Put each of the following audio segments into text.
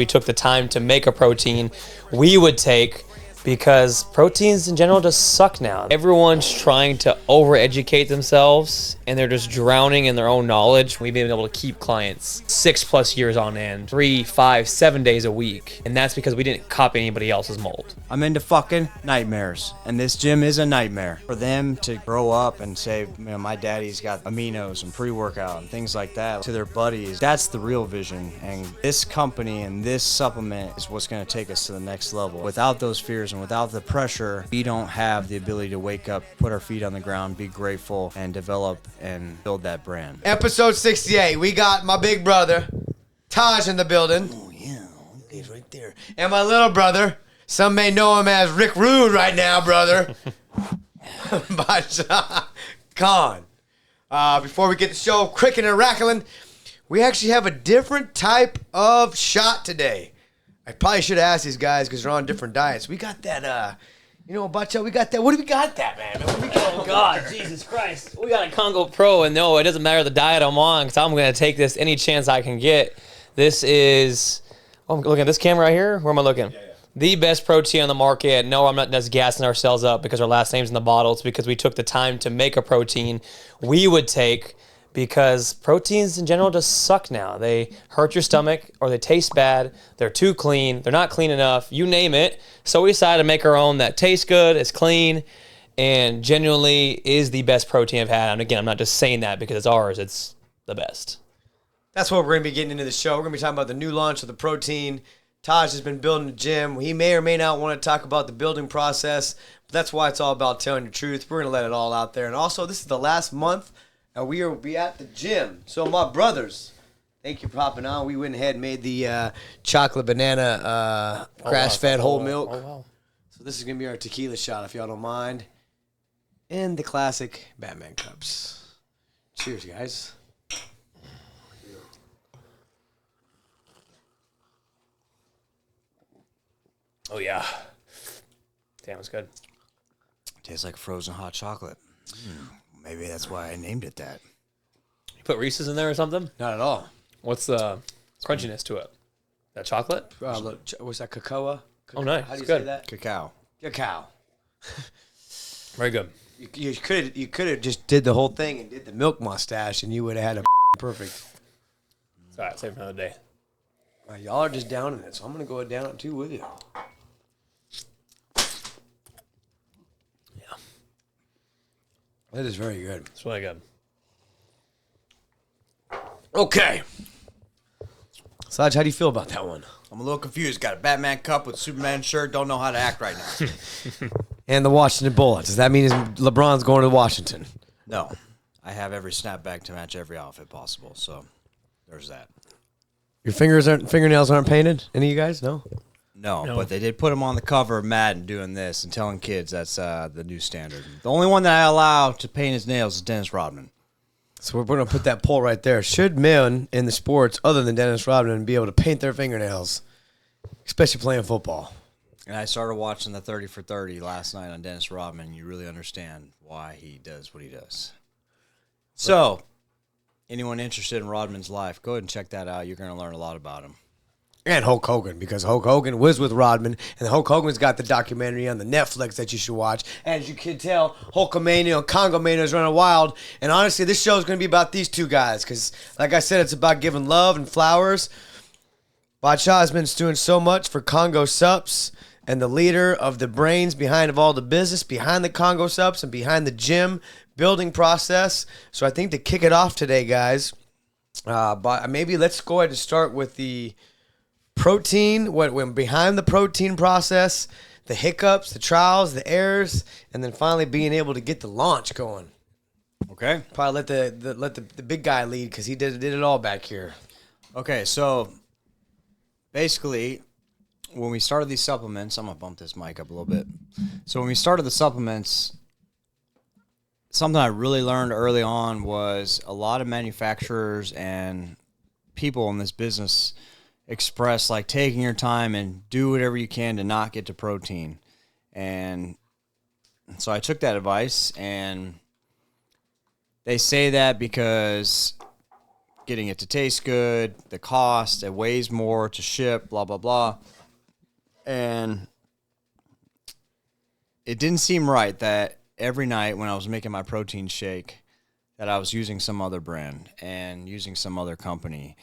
We took the time to make a protein we would take because proteins in general just suck now. Everyone's trying to over-educate themselves and they're just drowning in their own knowledge. We've been able to keep clients 6+ years on end, 3, 5, 7 days a week. And that's because we didn't copy anybody else's mold. I'm into fucking nightmares, and this gym is a nightmare. For them to grow up and say, man, my daddy's got aminos and pre-workout and things like that to their buddies, that's the real vision. And this company and this supplement is what's gonna take us to the next level. Without those fears and without the pressure, we don't have the ability to wake up, put our feet on the ground, be grateful, and develop and build that brand. Episode 68, we got my big brother, Taj, in the building. Oh, yeah. He's right there. And my little brother, some may know him as Rick Rude right now, brother. Bhadshah Khan. Before we get the show cricking and rackling, we actually have a different type of shot today. I probably should have asked these guys because they're on different diets. We got that, Bhadshah, we got that. What do we got that, man? What do we got? Oh, God, Jesus Christ. We got a KHANGO Pro, and no, it doesn't matter the diet I'm on because I'm going to take this any chance I can get. This is, I'm looking at this camera right here. Where am I looking? Yeah. The best protein on the market. No, I'm not just gassing ourselves up because our last name's in the bottle. It's because we took the time to make a protein we would take because proteins in general just suck now. They hurt your stomach or they taste bad. They're too clean. They're not clean enough. You name it. So we decided to make our own that tastes good, is clean, and genuinely is the best protein I've had. And again, I'm not just saying that because it's ours. It's the best. That's what we're going to be getting into the show. We're going to be talking about the new launch of the protein. Taj has been building a gym. He may or may not want to talk about the building process, but that's why it's all about telling the truth. We're going to let it all out there. And also, this is the last month we will be at the gym. So my brothers, thank you for hopping on. We went ahead and made the chocolate banana grass-fed whole milk. Oh, wow. So this is going to be our tequila shot, if y'all don't mind. And the classic Batman cups. Cheers, guys. Oh, yeah. Damn, it's good. Tastes like frozen hot chocolate. Maybe that's why I named it that. You put Reese's in there or something? Not at all. What's the crunchiness to it? That chocolate? What's that, cocoa? Oh, nice. How do you Good. say that? Cacao. Cacao. Very good. You could have just did the whole thing and did the milk mustache, and you would have had a perfect. It's all right. Save it for another day. Y'all are just down in it, so I'm gonna go down it too with you. Yeah, That is very good. it's really good. Okay. Sartaj, how do you feel about that one? I'm a little confused. Got a Batman cup with Superman shirt. Don't know how to act right now. And the Washington Bullets. Does that mean LeBron's going to Washington? No. I have every snapback to match every outfit possible. So there's that. Your fingernails aren't painted? Any of you guys? No? No, but they did put him on the cover of Madden doing this and telling kids that's the new standard. The only one that I allow to paint his nails is Dennis Rodman. So we're going to put that poll right there. Should men in the sports other than Dennis Rodman be able to paint their fingernails, especially playing football? And I started watching the 30 for 30 last night on Dennis Rodman, and you really understand why he does what he does. So, anyone interested in Rodman's life, go ahead and check that out. You're going to learn a lot about him. And Hulk Hogan, because Hulk Hogan was with Rodman, and Hulk Hogan's got the documentary on the Netflix that you should watch. And as you can tell, Hulkamania and Congo-mania is running wild. And honestly, this show is going to be about these two guys, because like I said, it's about giving love and flowers. Bhadshah has been doing so much for KHANGO Supps, and the leader of the brains behind all the business, behind the KHANGO Supps, and behind the gym building process. So I think to kick it off today, guys, but maybe let's go ahead and start with the protein, what went behind the protein process, the hiccups, the trials, the errors, and then finally being able to get the launch going. Okay. Probably let the big guy lead because he did it all back here. Okay, so basically, when we started these supplements, I'm going to bump this mic up a little bit. So when we started the supplements, something I really learned early on was a lot of manufacturers and people in this business express like taking your time and do whatever you can to not get to protein. And so I took that advice, and they say that because getting it to taste good, the cost, it weighs more to ship, blah, blah, blah. And it didn't seem right that every night when I was making my protein shake that I was using some other brand and using some other company.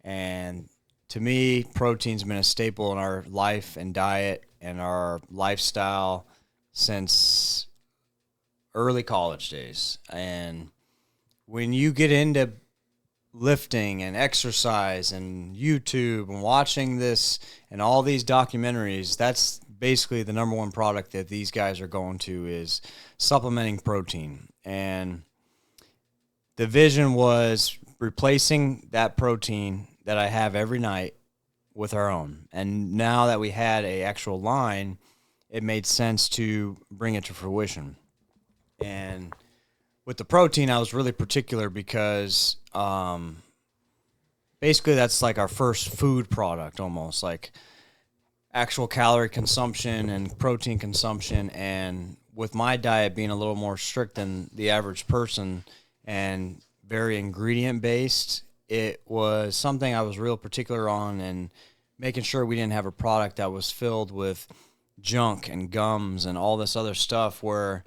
And to me, protein's been a staple in our life and diet and our lifestyle since early college days. And when you get into lifting and exercise and YouTube and watching this and all these documentaries, that's basically the number one product that these guys are going to is supplementing protein. And the vision was replacing that protein that I have every night with our own. And now that we had a actual line, it made sense to bring it to fruition. And with the protein, I was really particular because basically that's like our first food product almost, like actual calorie consumption and protein consumption. And with my diet being a little more strict than the average person and very ingredient based, it was something I was real particular on, and making sure we didn't have a product that was filled with junk and gums and all this other stuff, where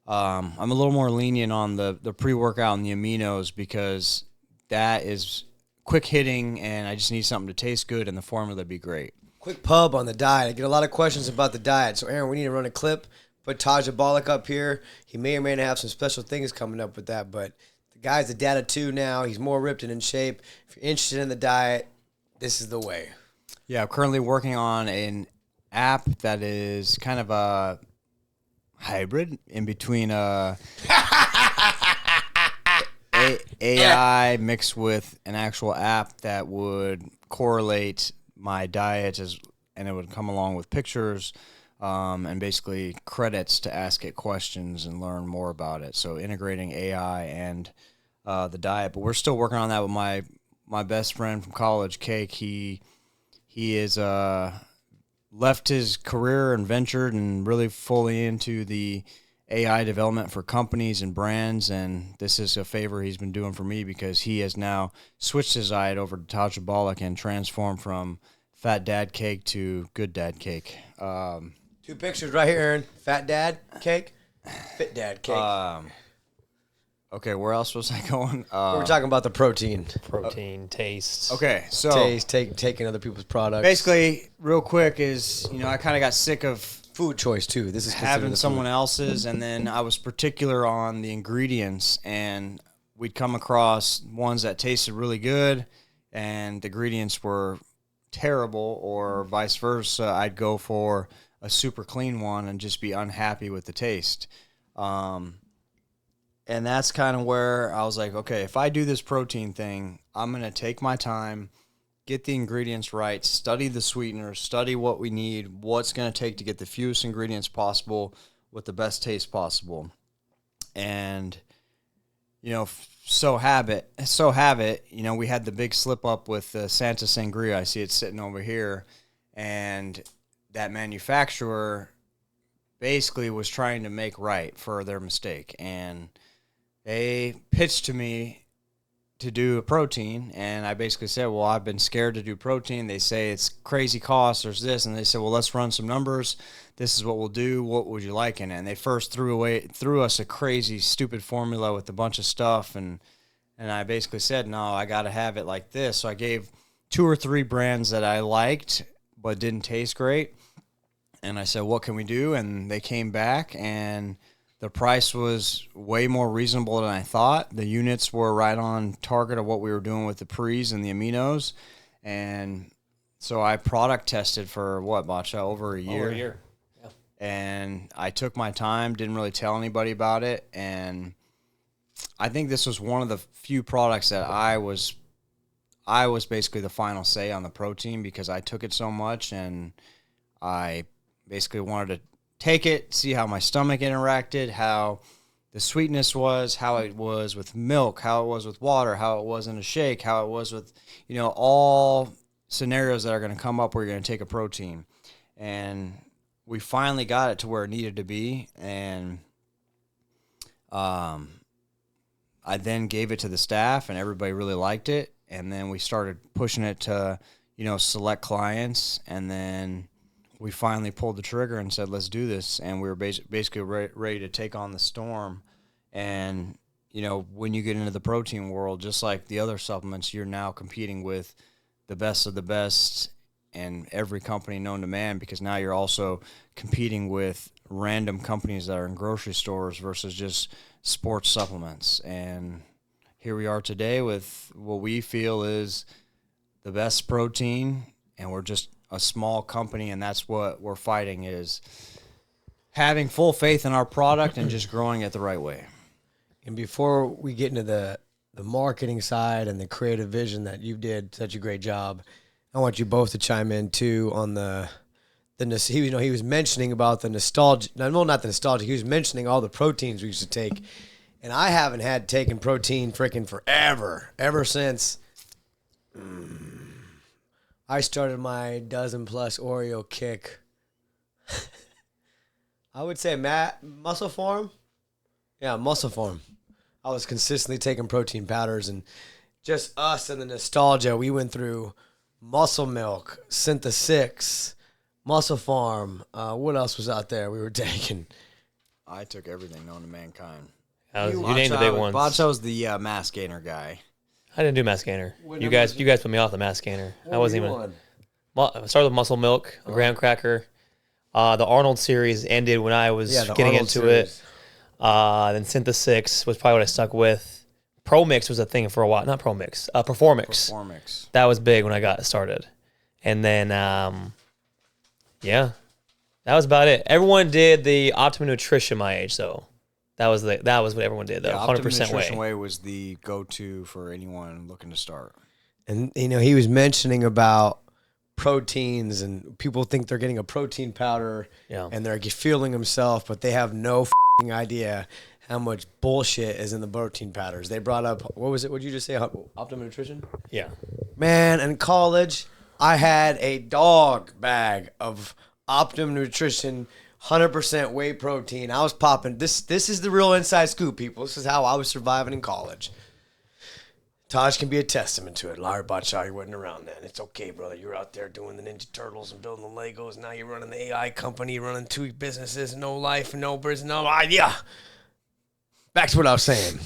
I'm a little more lenient on the pre-workout and the aminos, because that is quick hitting and I just need something to taste good and the formula to be great. Quick pub on the diet. I get a lot of questions about the diet. So, Aaron, we need to run a clip. Put Sartaj Bhadshah up here. He may or may not have some special things coming up with that, but the guy's the data too now. He's more ripped and in shape. If you're interested in the diet, this is the way. Yeah, I'm currently working on an app that is kind of a hybrid in between AI mixed with an actual app that would correlate my diet, and it would come along with pictures and basically credits to ask it questions and learn more about it. So integrating AI and the diet. But we're still working on that with my best friend from college, Cake. He is left his career and ventured and really fully into the AI development for companies and brands, and this is a favor he's been doing for me because he has now switched his diet over to Sartaj Bhadshah and transformed from Fat Dad Cake to Good Dad Cake. Two pictures right here, Aaron. Fat Dad Cake, Fit Dad Cake. Okay, where else was I going? We're talking about the protein. Protein, taste. Okay, so taking other people's products. basically, real quick is, I kind of got sick of Food choice too. This is having someone else's, and then I was particular on the ingredients, and we'd come across ones that tasted really good and the ingredients were terrible, or vice versa. I'd go for a super clean one and just be unhappy with the taste. And that's kind of where I was like, okay, if I do this protein thing, I'm going to take my time, get the ingredients right, study the sweeteners, study what we need, what's going to take to get the fewest ingredients possible with the best taste possible. And, so have it, we had the big slip up with Santa Sangria. I see it sitting over here. And that manufacturer basically was trying to make right for their mistake. And they pitched to me to do a protein, and I basically said, well, I've been scared to do protein. They say it's crazy cost, there's this, and they said, well, let's run some numbers. This is what we'll do. What would you like in it? And they first threw us a crazy, stupid formula with a bunch of stuff, and I basically said, no, I got to have it like this. So I gave 2 or 3 brands that I liked but didn't taste great, and I said, what can we do? And they came back, and the price was way more reasonable than I thought. The units were right on target of what we were doing with the pre's and the aminos. And so I product tested for Bhadshah, over a year. Over a year. Yeah. And I took my time, didn't really tell anybody about it. And I think this was one of the few products that I was basically the final say on the protein, because I took it so much, and I basically wanted to take it, see how my stomach interacted, how the sweetness was, how it was with milk, how it was with water, how it was in a shake, how it was with, all scenarios that are going to come up where you're going to take a protein. And we finally got it to where it needed to be. And I then gave it to the staff, and everybody really liked it. and then we started pushing it to, select clients, and then we finally pulled the trigger and said, let's do this, and we were basically ready to take on the storm. And, when you get into the protein world, just like the other supplements, you're now competing with the best of the best and every company known to man, because now you're also competing with random companies that are in grocery stores versus just sports supplements. And here we are today with what we feel is the best protein, and we're just a small company, and that's what we're fighting, is having full faith in our product and just growing it the right way. And before we get into the marketing side and the creative vision that you did such a great job, I want you both to chime in too on he was mentioning about the nostalgia. No, not the nostalgia. He was mentioning all the proteins we used to take, and I haven't had taken protein freaking forever. Ever since I started my dozen-plus Oreo kick. I would say Muscle Farm. Yeah, Muscle Farm. I was consistently taking protein powders, and just us and the nostalgia, we went through Muscle Milk, Synth6, Muscle Farm. What else was out there we were taking? I took everything known to mankind. You named the big ones. Bhadshah was the mass gainer guy. I didn't do mass gainer. You guys put me off the mass gainer. I wasn't even. I started with Muscle Milk, a graham cracker. The Arnold series ended when I was getting Arnold into series. it. Then Synth6 was probably what I stuck with. Pro Mix was a thing for a while. Not Pro Mix. Performix. Performix. That was big when I got started. And then, that was about it. Everyone did the Optimum Nutrition my age, though. That was what everyone did, though. 100% Optimum whey. Nutrition Whey was the go-to for anyone looking to start. And, he was mentioning about proteins, and people think they're getting a protein powder and they're fueling themselves, but they have no idea how much bullshit is in the protein powders. They brought up, what was it? What did you just say? Optimum Nutrition? Yeah. Man, in college, I had a dog bag of Optimum Nutrition 100% whey protein. I was popping. This is the real inside scoop, people. This is how I was surviving in college. Taj can be a testament to it. Larry Bhadshah, you wasn't around then. It's okay, brother. You were out there doing the Ninja Turtles and building the Legos. Now you're running the AI company, running 2 businesses, no life, no business, no idea. Back to what I was saying.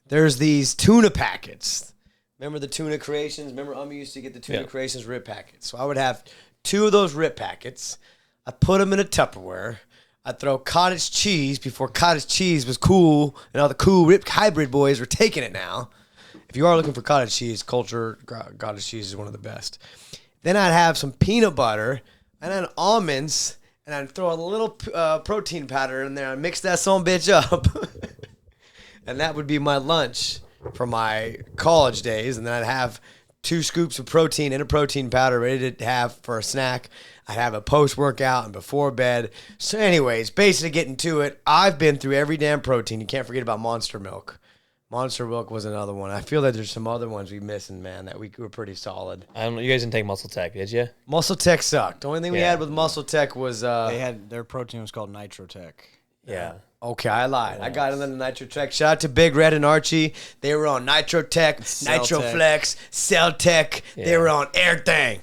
There's these tuna packets. Remember the tuna creations? Remember used to get the tuna creations rib packets. So I would have 2 of those rib packets. I put them in a Tupperware. I'd throw cottage cheese before cottage cheese was cool, and all the cool rib hybrid boys were taking it now. If you are looking for cottage cheese culture, cottage cheese is one of the best. Then I'd have some peanut butter and then almonds, and I'd throw a little protein powder in there and mix that son bitch up. And that would be my lunch for my college days. And then I'd have 2 scoops of protein in a protein powder ready to have for a snack. I'd have a post-workout and before bed. So anyways, basically getting to it, I've been through every damn protein. You can't forget about Monster Milk. Monster Milk was another one. I feel that there's some other ones we missing, man, that we were pretty solid. I don't know. You guys didn't take Muscle Tech, did you? Muscle Tech sucked. The only thing we had with Muscle Tech was... their protein was called Nitrotech. Yeah. Okay, I lied. I got into the Nitrotech. Shout out to Big Red and Archie. They were on Nitrotech, Nitroflex, Celltech. Yeah. They were on everything.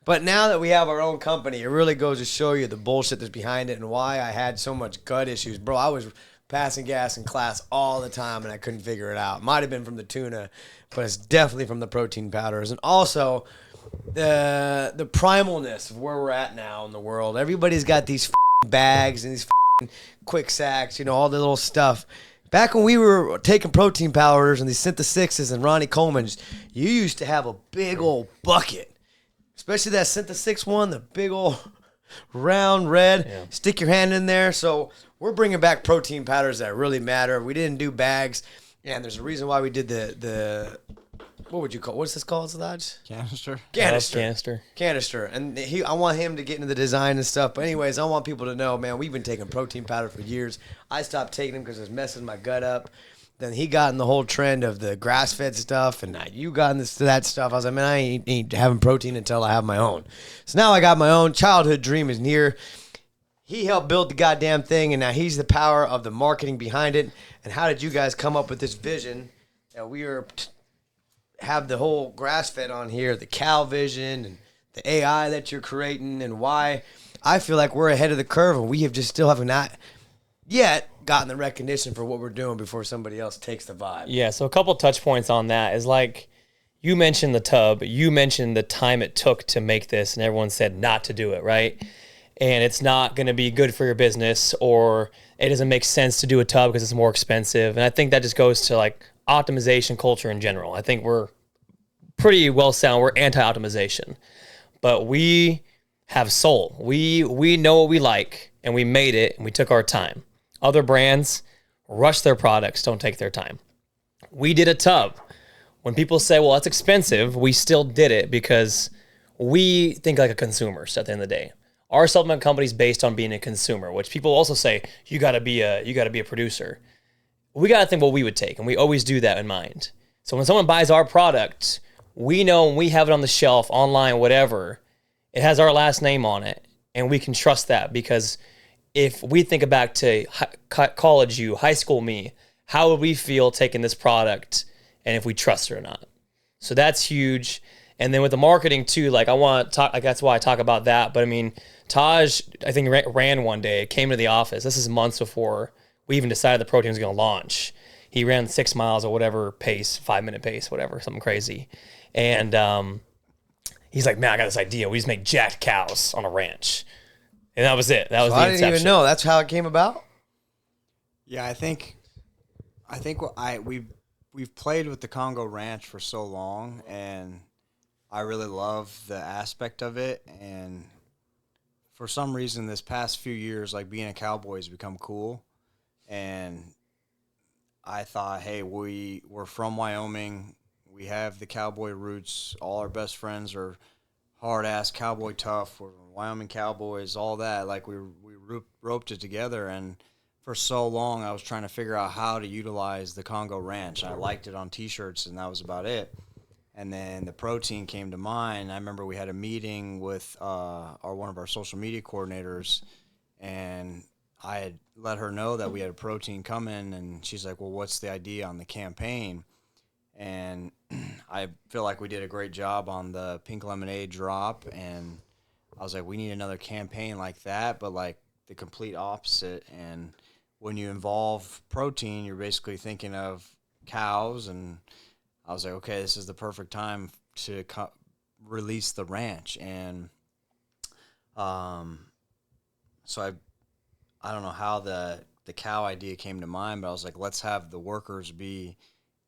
But now that we have our own company, it really goes to show you the bullshit that's behind it and why I had so much gut issues. Bro, I was passing gas in class all the time, and I couldn't figure it out. Might have been from the tuna, but it's definitely from the protein powders. And also, the primalness of where we're at now in the world. Everybody's got these bags and these quick sacks, all the little stuff. Back when we were taking protein powders and these Synth6s and Ronnie Coleman's, you used to have a big old bucket. Especially that Synth6 one, the big old round red. Yeah. Stick your hand in there. So we're bringing back protein powders that really matter. We didn't do bags. And there's a reason why we did the what would you call, what's this called, Sartaj? Canister. And I want him to get into the design and stuff. But anyways, I want people to know, man, we've been taking protein powder for years. I stopped taking them because it was messing my gut up. Then he got in the whole trend of the grass-fed stuff, and now you got into that stuff. I was like, man, I ain't having protein until I have my own. So now I got my own. Childhood dream is near. He helped build the goddamn thing, and now he's the power of the marketing behind it. And how did you guys come up with this vision that we are have the whole grass fed on here, the cow vision and the AI that you're creating, and why I feel like we're ahead of the curve, and we have just still have not yet gotten the recognition for what we're doing before somebody else takes the vibe. Yeah, so a couple touch points on that is like you mentioned the tub, you mentioned the time it took to make this, and everyone said not to do it, right? And it's not going to be good for your business, or it doesn't make sense to do a tub because it's more expensive. And I think that just goes to like optimization culture in general. I think we're pretty well sound. We're anti-optimization, but we have soul. We know what we like, and we made it, and we took our time. Other brands rush their products, don't take their time. We did a tub. When people say, well, that's expensive, we still did it because we think like a consumer at the end of the day. Our supplement company is based on being a consumer, which people also say you got to be a producer. We got to think what we would take, and we always do that in mind. So when someone buys our product, we know when we have it on the shelf, online, whatever, it has our last name on it, and we can trust that because if we think back to college you, high school me, how would we feel taking this product and if we trust it or not? So that's huge. And then with the marketing too, like I want to talk, like that's why I talk about that. But I mean, Taj, I think ran one day, came to the office. This is months before we even decided the protein was going to launch. He ran 6 miles or whatever pace, 5-minute pace, whatever, something crazy. And he's like, man, I got this idea. We just make jacked cows on a ranch. And that was it. That was the inception. I didn't even know. That's how it came about? Yeah, I think we've played with the Congo Ranch for so long, and I really love the aspect of it. And for some reason, this past few years, like being a cowboy has become cool. And I thought, hey, we're from Wyoming. We have the cowboy roots. All our best friends are hard-ass cowboy tough. We're Wyoming cowboys, all that. Like, we roped it together. And for so long, I was trying to figure out how to utilize the Congo Ranch. I liked it on T-shirts, and that was about it. And then the protein came to mind. I remember we had a meeting with one of our social media coordinators, and I had let her know that we had a protein coming, and she's like, well, what's the idea on the campaign? And I feel like we did a great job on the pink lemonade drop, and I was like, we need another campaign like that, but like the complete opposite. And when you involve protein, you're basically thinking of cows, and I was like, okay, this is the perfect time to release the ranch. And so I don't know how the cow idea came to mind, but I was like, let's have the workers be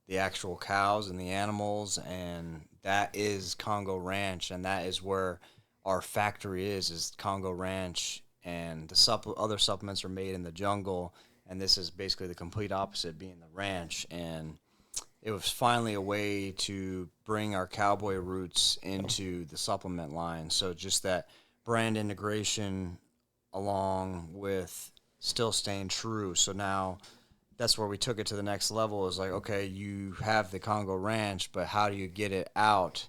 the actual cows and the animals, and that is Congo Ranch, and that is where our factory is Congo Ranch, and the other supplements are made in the jungle, and this is basically the complete opposite, being the ranch. And it was finally a way to bring our cowboy roots into the supplement line. So just that brand integration along with still staying true. So now that's where we took it to the next level, is like, okay, you have the Congo Ranch, but how do you get it out?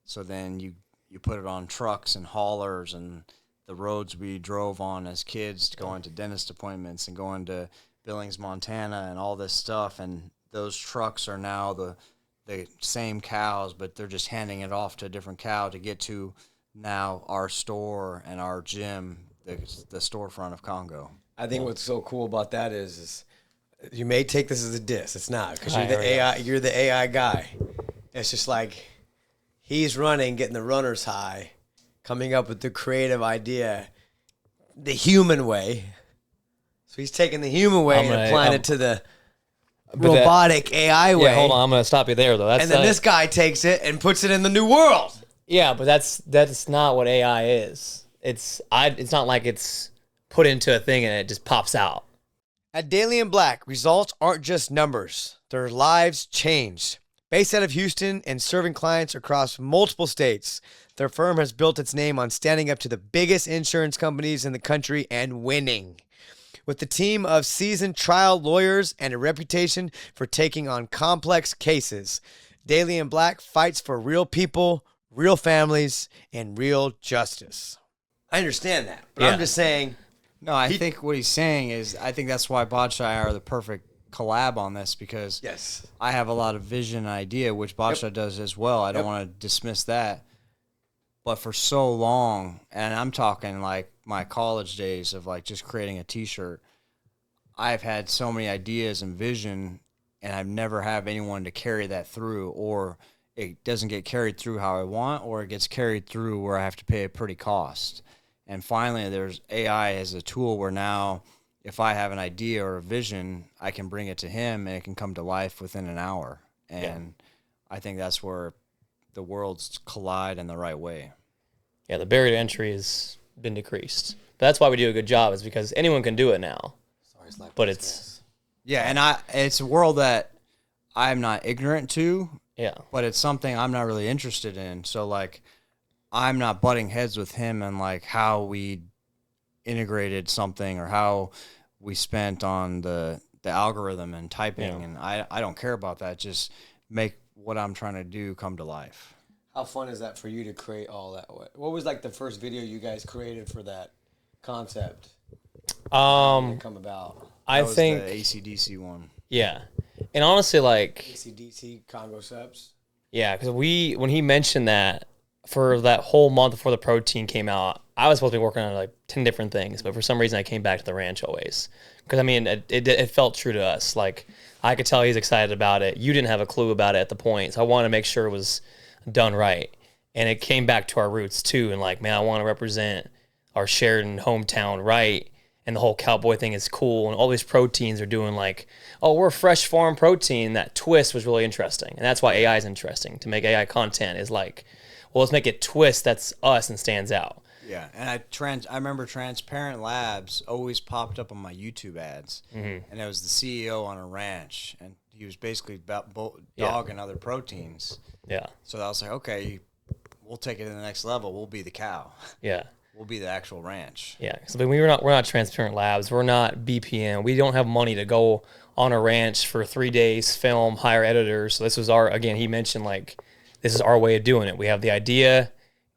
So then you put it on trucks and haulers, and the roads we drove on as kids going to dentist appointments and going to Billings, Montana, and all this stuff. And those trucks are now the same cows, but they're just handing it off to a different cow to get to now our store and our gym, the storefront of Congo. I think what's so cool about that is you may take this as a diss. It's not, because you're the AI. You're the AI guy. It's just like he's running, getting the runner's high, coming up with the creative idea, the human way. So he's taking the human way and applying it to the robotic AI way. Yeah, hold on. I'm going to stop you there, though. And then this guy takes it and puts it in the new world. Yeah, but that's not what AI is. It's not like it's put into a thing and it just pops out. At Daily and Black, results aren't just numbers. Their lives changed. Based out of Houston and serving clients across multiple states, their firm has built its name on standing up to the biggest insurance companies in the country and winning. With a team of seasoned trial lawyers and a reputation for taking on complex cases, Daily and Black fights for real people, real families, and real justice. I understand that, but I'm just saying. No, I think what he's saying is, I think that's why Bhadshah are the perfect collab on this because Yes. I have a lot of vision and idea, which Bhadshah does as well. I don't want to dismiss that. But for so long, and I'm talking like my college days of like just creating a T-shirt, I've had so many ideas and vision, and I've never have anyone to carry that through, or it doesn't get carried through how I want, or it gets carried through where I have to pay a pretty cost. And finally, there's AI as a tool where now if I have an idea or a vision, I can bring it to him and it can come to life within an hour. And I think that's where the worlds collide in the right way. Yeah, the barrier to entry has been decreased. But that's why we do a good job, is because anyone can do it now. But it's... Yeah, and it's a world that I'm not ignorant to, but it's something I'm not really interested in. So, like, I'm not butting heads with him and, like, how we integrated something or how we spent on the algorithm and typing, and I don't care about that. Just make what I'm trying to do come to life. How fun is that for you to create all that? What was like the first video you guys created for that concept? How did it come about? I think the AC/DC one. Yeah, and honestly, like AC/DC KHANGO Supps. Yeah, because when he mentioned that for that whole month before the protein came out, I was supposed to be working on like 10 different things, but for some reason I came back to the ranch always. Because I mean, it felt true to us. Like I could tell he's excited about it. You didn't have a clue about it at the point, so I wanted to make sure it was done right. And it came back to our roots too. And like, man, I want to represent our Sheridan hometown right. And the whole cowboy thing is cool. And all these proteins are doing like, oh, we're fresh farm protein. That twist was really interesting. And that's why AI is interesting. To make AI content is like, well, let's make it twist that's us and stands out. Yeah, and I remember Transparent Labs always popped up on my YouTube ads, and it was the CEO on a ranch, and he was basically about dog and other proteins. Yeah. So I was like, okay, we'll take it to the next level. We'll be the cow. Yeah. We'll be the actual ranch. Yeah. So we're not Transparent Labs. We're not BPM. We don't have money to go on a ranch for 3 days, film, hire editors. So this was he mentioned like, this is our way of doing it. We have the idea,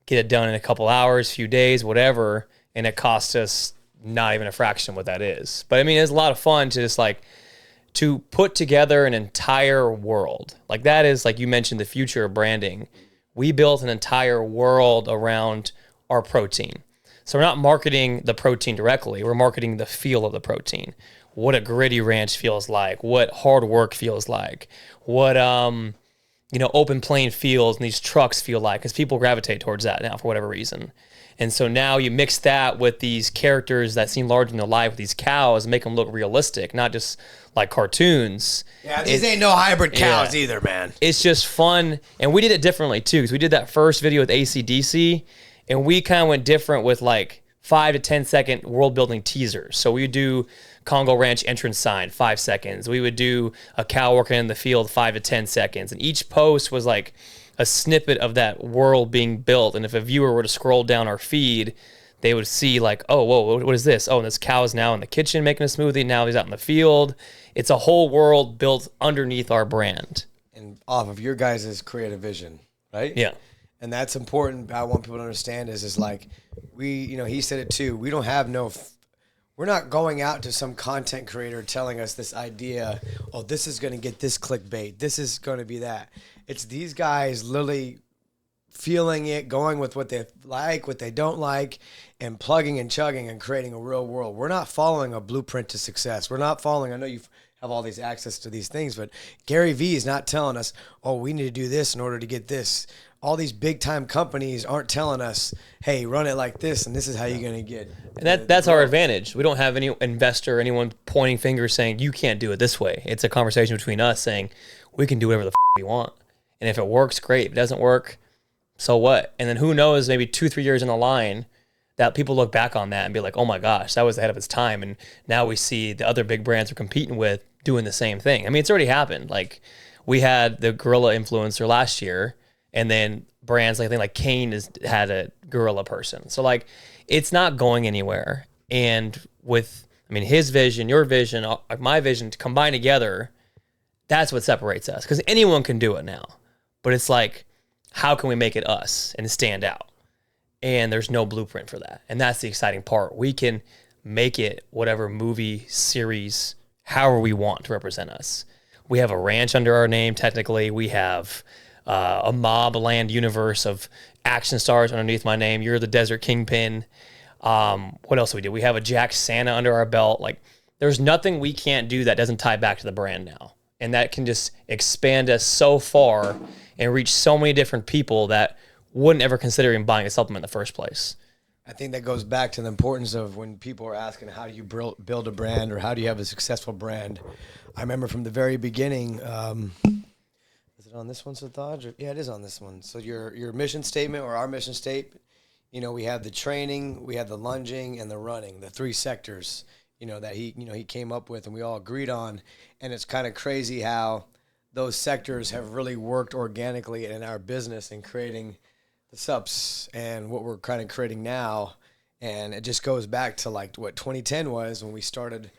get it done in a couple hours, few days, whatever, and it costs us not even a fraction of what that is. But I mean, it's a lot of fun to just like to put together an entire world. Like that is, like you mentioned, the future of branding. We built an entire world around our protein. So we're not marketing the protein directly. We're marketing the feel of the protein. What a gritty ranch feels like, what hard work feels like, what open plain fields and these trucks feel like, because people gravitate towards that now for whatever reason. And so now you mix that with these characters that seem larger than life, with these cows, make them look realistic, not just like cartoons. Yeah, these ain't no hybrid cows either, man. It's just fun. And we did it differently too, because we did that first video with AC/DC, and we kind of went different with like 5 to 10 second world building teasers. So we would do Congo Ranch entrance sign, 5 seconds. We would do a cow working in the field, 5 to 10 seconds. And each post was like a snippet of that world being built. And if a viewer were to scroll down our feed, they would see like, oh, whoa, what is this? Oh, and this cow is now in the kitchen making a smoothie. Now he's out in the field. It's a whole world built underneath our brand. And off of your guys' creative vision, right? Yeah. And that's important. I want people to understand is like, he said it too. We don't have we're not going out to some content creator telling us this idea, oh, this is going to get this clickbait. This is going to be that. It's these guys literally feeling it, going with what they like, what they don't like, and plugging and chugging and creating a real world. We're not following a blueprint to success. We're not following, I know you have all these access to these things, but Gary Vee is not telling us, oh, we need to do this in order to get this. All these big time companies aren't telling us, hey, run it like this, and this is how you're going to get. And that's our advantage. We don't have any investor, anyone pointing fingers saying, you can't do it this way. It's a conversation between us saying, we can do whatever the we want. And if it works, great. If it doesn't work, so what? And then who knows, maybe 2-3 years in the line, that people look back on that and be like, oh my gosh, that was ahead of its time. And now we see the other big brands we're competing with doing the same thing. I mean, it's already happened. Like we had the gorilla influencer last year, and then brands like Kane had a gorilla person. So like, it's not going anywhere. And with, his vision, your vision, my vision to combine together, that's what separates us. Because anyone can do it now. But it's like, how can we make it us and stand out? And there's no blueprint for that. And that's the exciting part. We can make it whatever movie, series, however we want to represent us. We have a ranch under our name, technically. We have a mob land universe of action stars underneath my name. You're the Desert Kingpin. What else do we do? We have a Jack Santa under our belt. Like, there's nothing we can't do that doesn't tie back to the brand now. And that can just expand us so far and reach so many different people that wouldn't ever consider even buying a supplement in the first place. I think that goes back to the importance of when people are asking, how do you build a brand or how do you have a successful brand? I remember from the very beginning, is it on this one, Sartaj? Yeah, it is on this one. So your mission statement or our mission statement, we have the training, we have the lunging and the running, the 3 sectors, that he came up with and we all agreed on. And it's kind of crazy how those sectors have really worked organically in our business in creating the Supps and what we're kind of creating now. And it just goes back to like what 2010 was when we started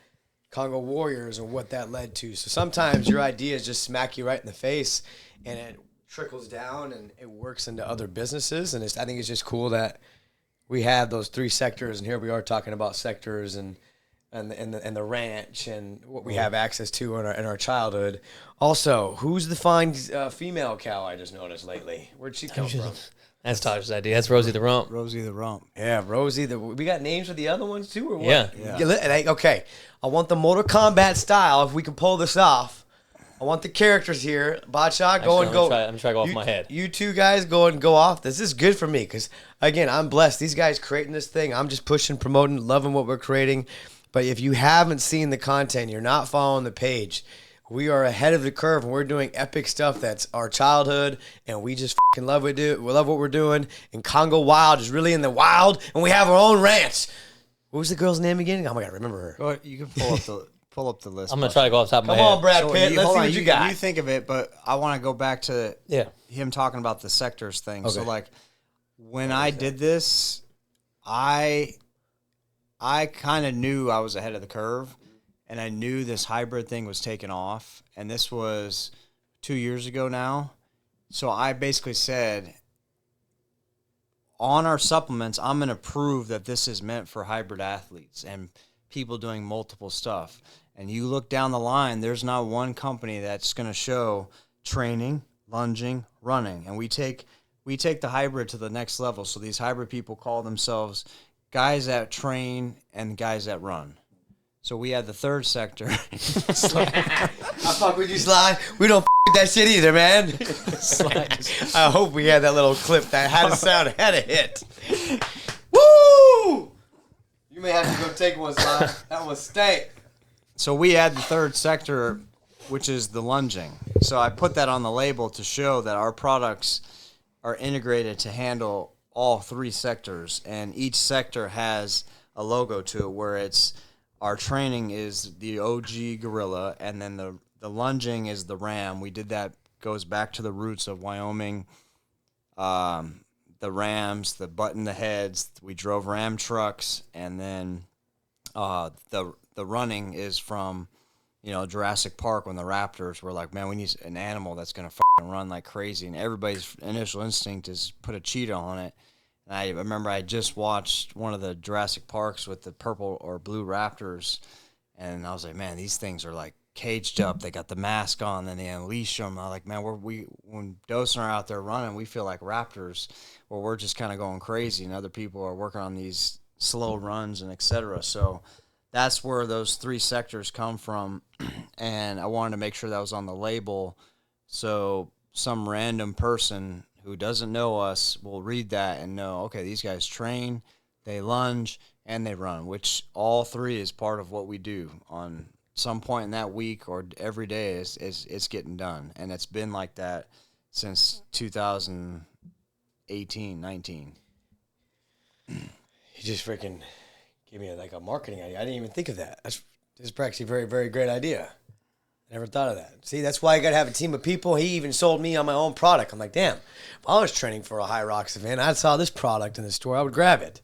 Congo Warriors and what that led to. So sometimes your ideas just smack you right in the face and it trickles down and it works into other businesses. And I think it's just cool that we have those 3 sectors, and here we are talking about sectors and the ranch and what we have access to in our childhood. Also, who's the fine female cow I just noticed lately? Where'd she come from? That's Taj's idea. That's Rosie the Rump. Rosie the Rump. Yeah, Rosie. We got names for the other ones too, or what? Yeah. Okay, I want the Mortal Kombat style. If we can pull this off, I want the characters here. Bhadshah, go. I'm trying to go off my head. You 2 guys go off. This is good for me because, again, I'm blessed. These guys creating this thing. I'm just pushing, promoting, loving what we're creating. But if you haven't seen the content, you're not following the page. We are ahead of the curve, and we're doing epic stuff that's our childhood, and we just fucking love what we do. We love what we're doing. And Congo Wild is really in the wild, and we have our own ranch. What was the girl's name again? Oh my god, remember her. Go ahead, you can pull up the list. I'm going to try to go off the top of my head. Come on, Brad Pitt. Let's see hold on, what you got. You think of it, but I want to go back to him talking about the sectors thing. Okay. So, like, when I did this, I kind of knew I was ahead of the curve, and I knew this hybrid thing was taking off, and this was 2 years ago now. So I basically said, on our supplements, I'm going to prove that this is meant for hybrid athletes and people doing multiple stuff. And you look down the line, there's not one company that's going to show training, lunging, running. And we take the hybrid to the next level. So these hybrid people call themselves guys that train and guys that run. So we had the 3rd sector. I fuck with you, Sly. We don't with that shit either, man. I hope we had that little clip that had a sound, had a hit. Woo! You may have to go take one, Sly. That one stank. So we had the 3rd sector, which is the lunging. So I put that on the label to show that our products are integrated to handle all 3 sectors, and each sector has a logo to it where it's our training is the OG gorilla, and then the lunging is the ram. We did that, goes back to the roots of Wyoming, the rams, the button the heads. We drove ram trucks, and then the running is from Jurassic Park when the raptors were like, man, we need an animal that's gonna fucking run like crazy, and everybody's initial instinct is put a cheetah on it. And I remember I just watched one of the Jurassic Parks with the purple or blue raptors, and I was like, man, these things are like caged up. They got the mask on, then they unleash them. I was like, man, when Dose and I are out there running, we feel like raptors, where we're just kind of going crazy, and other people are working on these slow runs and etc. So that's where those 3 sectors come from, and I wanted to make sure that was on the label, so some random person who doesn't know us will read that and know, okay, these guys train, they lunge, and they run, which all 3 is part of what we do on some point in that week or every day is it's getting done. And it's been like that since 2018, 19. You just freaking gave me a marketing idea. I didn't even think of that. This is actually a very, very great idea. Never thought of that. See, that's why I got to have a team of people. He even sold me on my own product. I'm like, damn, if I was training for a High Rocks event, I saw this product in the store, I would grab it.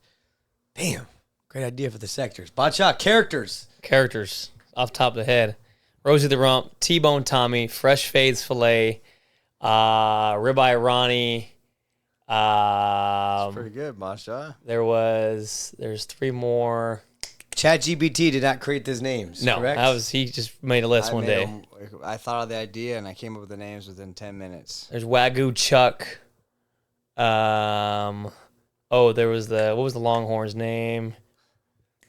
Damn, great idea for the sectors. Bhadshah, characters. Characters, off the top of the head. Rosie the Rump, T-Bone Tommy, Fresh Fades Filet, Ribeye Ronnie. That's pretty good, Bhadshah. There's 3 more. ChatGPT did not create these names. No, correct? he just made a list one day. I thought of the idea and I came up with the names within 10 minutes. There's Wagyu Chuck. There was what was the Longhorn's name?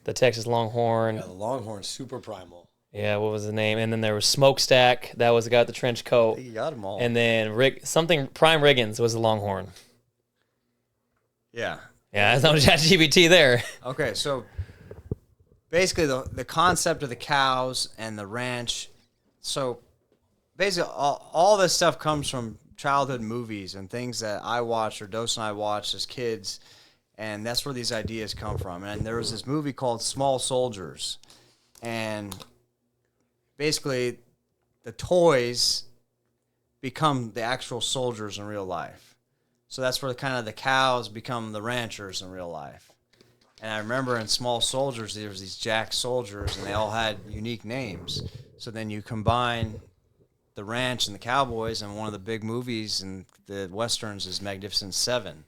The Texas Longhorn. Yeah, the Longhorn Super Primal. Yeah, what was the name? And then there was Smokestack. That was the guy with the trench coat. You got them all. And then Prime Riggins was the Longhorn. Yeah. Yeah, that's not ChatGPT there. Okay, so basically the concept of the cows and the ranch. So basically all this stuff comes from childhood movies and things that I watched or Dose and I watched as kids, and that's where these ideas come from. And there was this movie called Small Soldiers, and basically the toys become the actual soldiers in real life. So that's where kind of the cows become the ranchers in real life. And I remember in Small Soldiers, there was these jack soldiers, and they all had unique names. So then you combine the ranch and the cowboys, and one of the big movies in the Westerns is Magnificent Seven.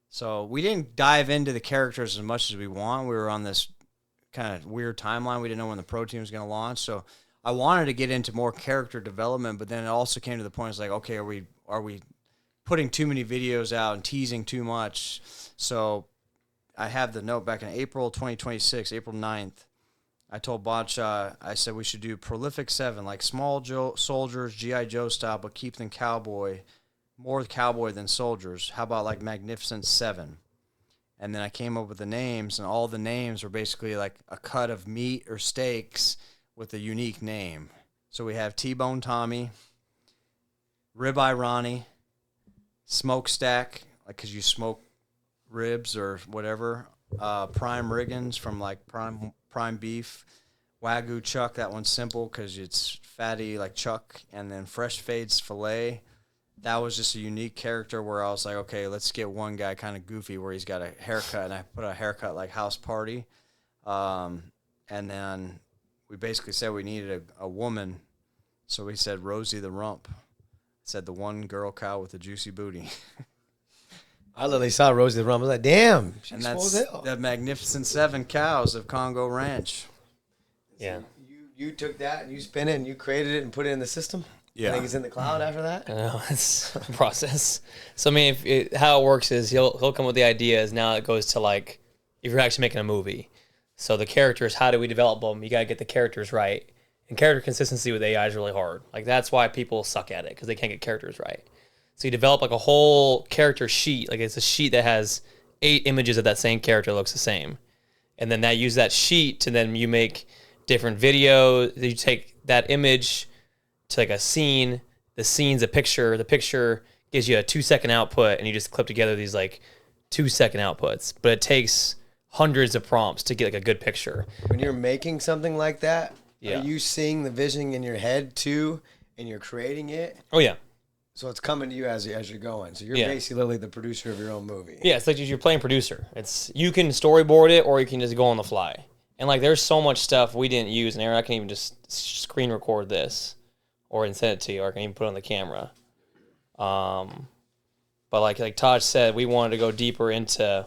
So we didn't dive into the characters as much as we want. We were on this kind of weird timeline. We didn't know when the pro team was going to launch. So I wanted to get into more character development, but then it also came to the point, it's like, okay, are we putting too many videos out and teasing too much? So I have the note back in April 2026, April 9th. I told Bhadshah, I said we should do Prolific 7, like Small Soldiers, G.I. Joe style, but keep them more cowboy than soldiers. How about like Magnificent 7? And then I came up with the names, and all the names were basically like a cut of meat or steaks with a unique name. So we have T-Bone Tommy, Ribeye Ronnie, Smokestack, like because you smoke ribs or whatever, Prime Riggins from like Prime Beef, Wagyu Chuck, that one's simple because it's fatty like Chuck, and then Fresh Fades Filet. That was just a unique character where I was like, okay, let's get one guy kind of goofy where he's got a haircut, and I put a haircut like House Party. And then we basically said we needed a woman, so we said Rosie the Rump. Said the one girl cow with a juicy booty. I literally saw Rosie the Rump. I was like, damn. And that's the Magnificent 7 cows of Congo Ranch. Yeah. You took that and you spin it and you created it and put it in the system? Yeah. I think it's in the cloud after that? No, it's a process. So I mean, how it works is he'll come up with the ideas. Now it goes to like if you're actually making a movie. So the characters, how do we develop them? You gotta get the characters right. And character consistency with AI is really hard. Like that's why people suck at it because they can't get characters right. So you develop like a whole character sheet. Like it's a sheet that has 8 images of that same character looks the same, and then that use that sheet to then you make different videos. You take that image to like a scene. The scene's a picture. The picture gives you a 2-second output, and you just clip together these like 2-second outputs. But it takes hundreds of prompts to get like a good picture. When you're making something like that, Yeah. are you seeing the vision in your head too, and you're creating it? Oh yeah. So it's coming to you as you're going. So you're Yeah. basically literally the producer of your own movie. Yeah, it's like you're playing producer. You can storyboard it or you can just go on the fly. And like there's so much stuff we didn't use, and Aaron, I can even just screen record this or send it to you, or I can even put it on the camera. But like Taj said, we wanted to go deeper into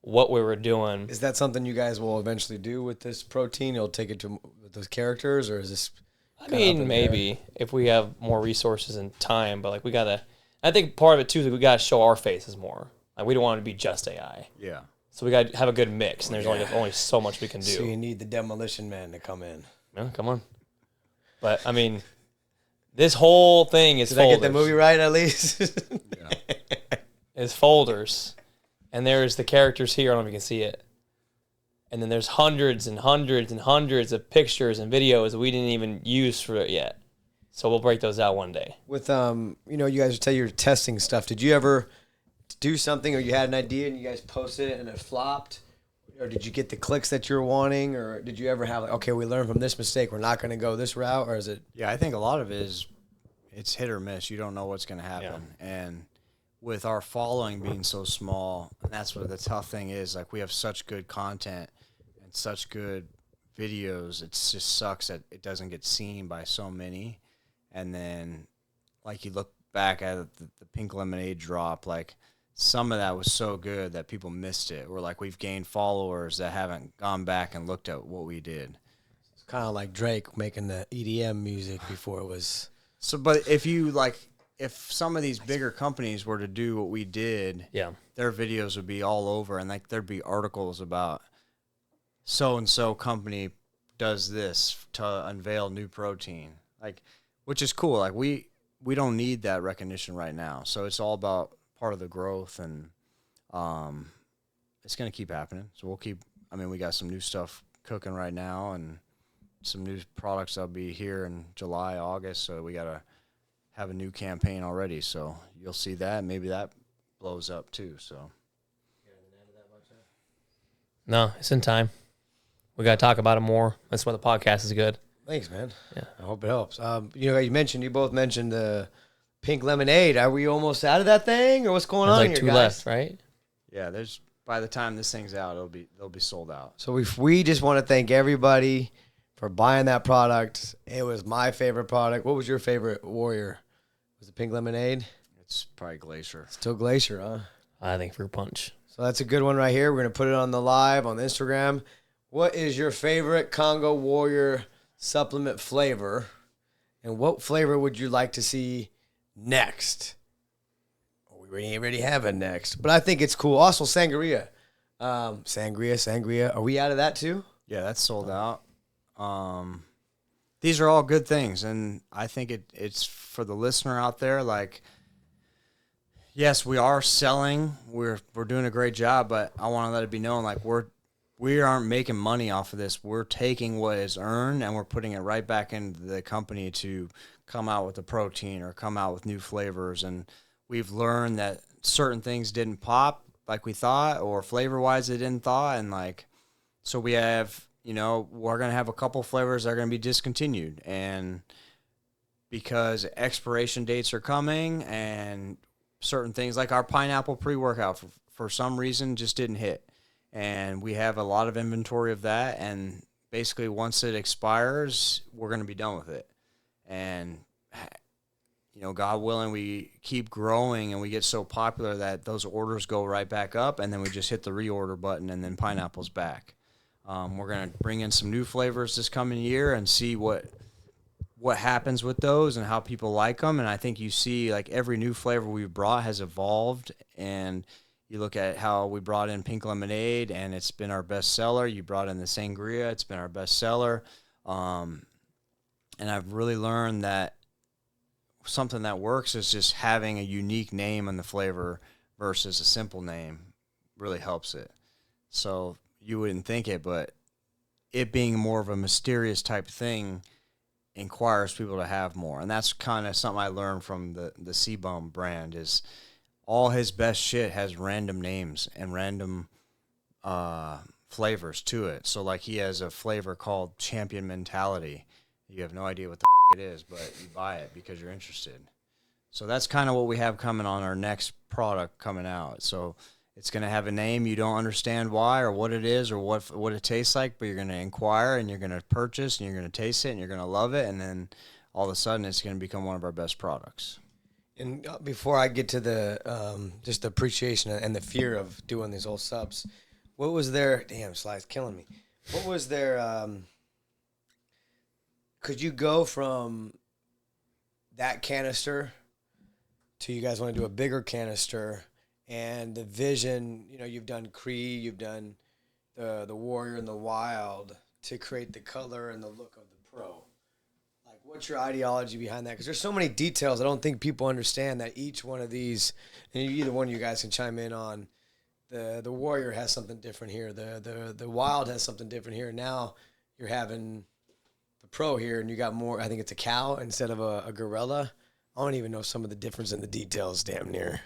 what we were doing. Is that something you guys will eventually do with this protein? You'll take it to those characters, or is this? I mean, maybe if we have more resources and time, but like I think part of it too is we gotta show our faces more. Like we don't want it to be just AI. Yeah. So we gotta have a good mix, and there's only so much we can do. So you need the demolition man to come in. Yeah, come on. But I mean, this whole thing is Did folders. I get the movie right at least? It's folders, and there's the characters here. I don't know if you can see it. And then there's hundreds and hundreds and hundreds of pictures and videos that we didn't even use for it yet. So we'll break those out one day. With you guys tell you're testing stuff. Did you ever do something, or you had an idea and you guys posted it and it flopped, or did you get the clicks that you're wanting, or did you ever have like, okay, we learned from this mistake, we're not going to go this route, or is it? Yeah, I think a lot of it is it's hit or miss. You don't know what's going to happen, and with our following being so small, and that's what the tough thing is. Like we have such good content and such good videos. It just sucks that it doesn't get seen by so many. And then, like you look back at the Pink Lemonade drop, like some of that was so good that people missed it. We're like, we've gained followers that haven't gone back and looked at what we did. It's kind of like Drake making the EDM music before it was. So, but if some of these bigger companies were to do what we did, Yeah. their videos would be all over, and like there'd be articles about so and so company does this to unveil new protein, like, which is cool. Like we don't need that recognition right now, so it's all about part of the growth, and it's gonna keep happening. So we'll keep. I mean, we got some new stuff cooking right now, and some new products that'll be here in July, August. So we gotta have a new campaign already. So you'll see that. Maybe that blows up too. So No, it's in time. We got to talk about it more. That's why the podcast is good. Thanks, man. Yeah. I hope it helps. You both mentioned the pink lemonade. Are we almost out of that thing, or what's going There's on like here, two guys? left, right? yeah, by the time this thing's out, they'll be sold out. So we just want to thank everybody for buying that product. It was my favorite product. What was your favorite Warrior? Was it pink lemonade? It's probably Glacier. Still Glacier, huh? I think Fruit Punch. So that's a good one right here. We're going to put it on the live on the Instagram. What is your favorite Congo Warrior supplement flavor? And what flavor would you like to see next? We already have it next. But I think it's cool. Also, sangria. Sangria. Are we out of that too? Yeah, that's sold out. These are all good things, and I think it's for the listener out there. Like, yes, we are selling. We're doing a great job, but I want to let it be known, like we aren't making money off of this. We're taking what is earned and we're putting it right back into the company to come out with the protein or come out with new flavors. And we've learned that certain things didn't pop like we thought, or flavor-wise they didn't thought, and like, so we have, we're going to have a couple flavors that are going to be discontinued, and because expiration dates are coming and certain things like our pineapple pre-workout for some reason just didn't hit. And we have a lot of inventory of that, and basically once it expires, we're going to be done with it. And God willing, we keep growing and we get so popular that those orders go right back up, and then we just hit the reorder button, and then pineapple's back. We're going to bring in some new flavors this coming year and see what happens with those and how people like them. And I think you see, like, every new flavor we've brought has evolved, and you look at how we brought in pink lemonade, and it's been our best seller. You brought in the sangria, it's been our best seller. And I've really learned that something that works is just having a unique name on the flavor versus a simple name really helps it. So you wouldn't think it, but it being more of a mysterious type thing inquires people to have more. And that's kind of something I learned from the C-Bum brand, is all his best shit has random names and random flavors to it. So, like, he has a flavor called Champion Mentality. You have no idea what the it is, but you buy it because you're interested. So that's kind of what we have coming on our next product coming out. So it's going to have a name you don't understand why or what it is or what it tastes like, but you're going to inquire and you're going to purchase and you're going to taste it and you're going to love it, and then all of a sudden it's going to become one of our best products. And before I get to the just the appreciation and the fear of doing these old subs, what was their Sly's killing me? What was their could you go from that canister to you guys want to do a bigger canister, and the vision, you've done Cree, you've done the Warrior and the Wild to create the color and the look of the Pro. Like, what's your ideology behind that? Because there's so many details I don't think people understand that each one of these, and either one of you guys can chime in on, the Warrior has something different here, the Wild has something different here. Now you're having the Pro here, and you got more, I think it's a cow instead of a gorilla. I don't even know some of the difference in the details damn near.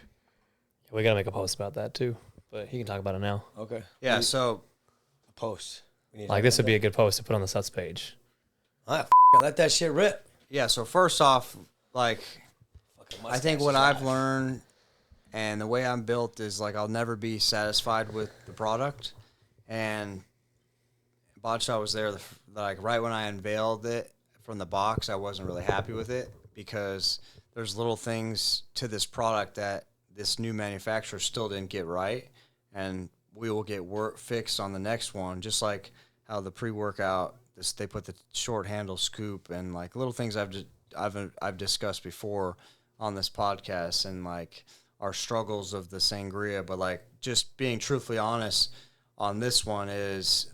We got to make a post about that too, but he can talk about it now. Okay. Yeah, so A post. Like, this would be a good post to put on the Supps page. Let that shit rip. yeah, so first off, like, I think what I've learned and the way I'm built is, like, I'll never be satisfied with the product. And Bhadshah was there, like, right when I unveiled it from the box, I wasn't really happy with it because there's little things to this product that this new manufacturer still didn't get right, and we will get work fixed on the next one, just like how the pre-workout, they put the short handle scoop and like little things I've discussed before on this podcast, and like our struggles of the sangria. But like, just being truthfully honest on this one is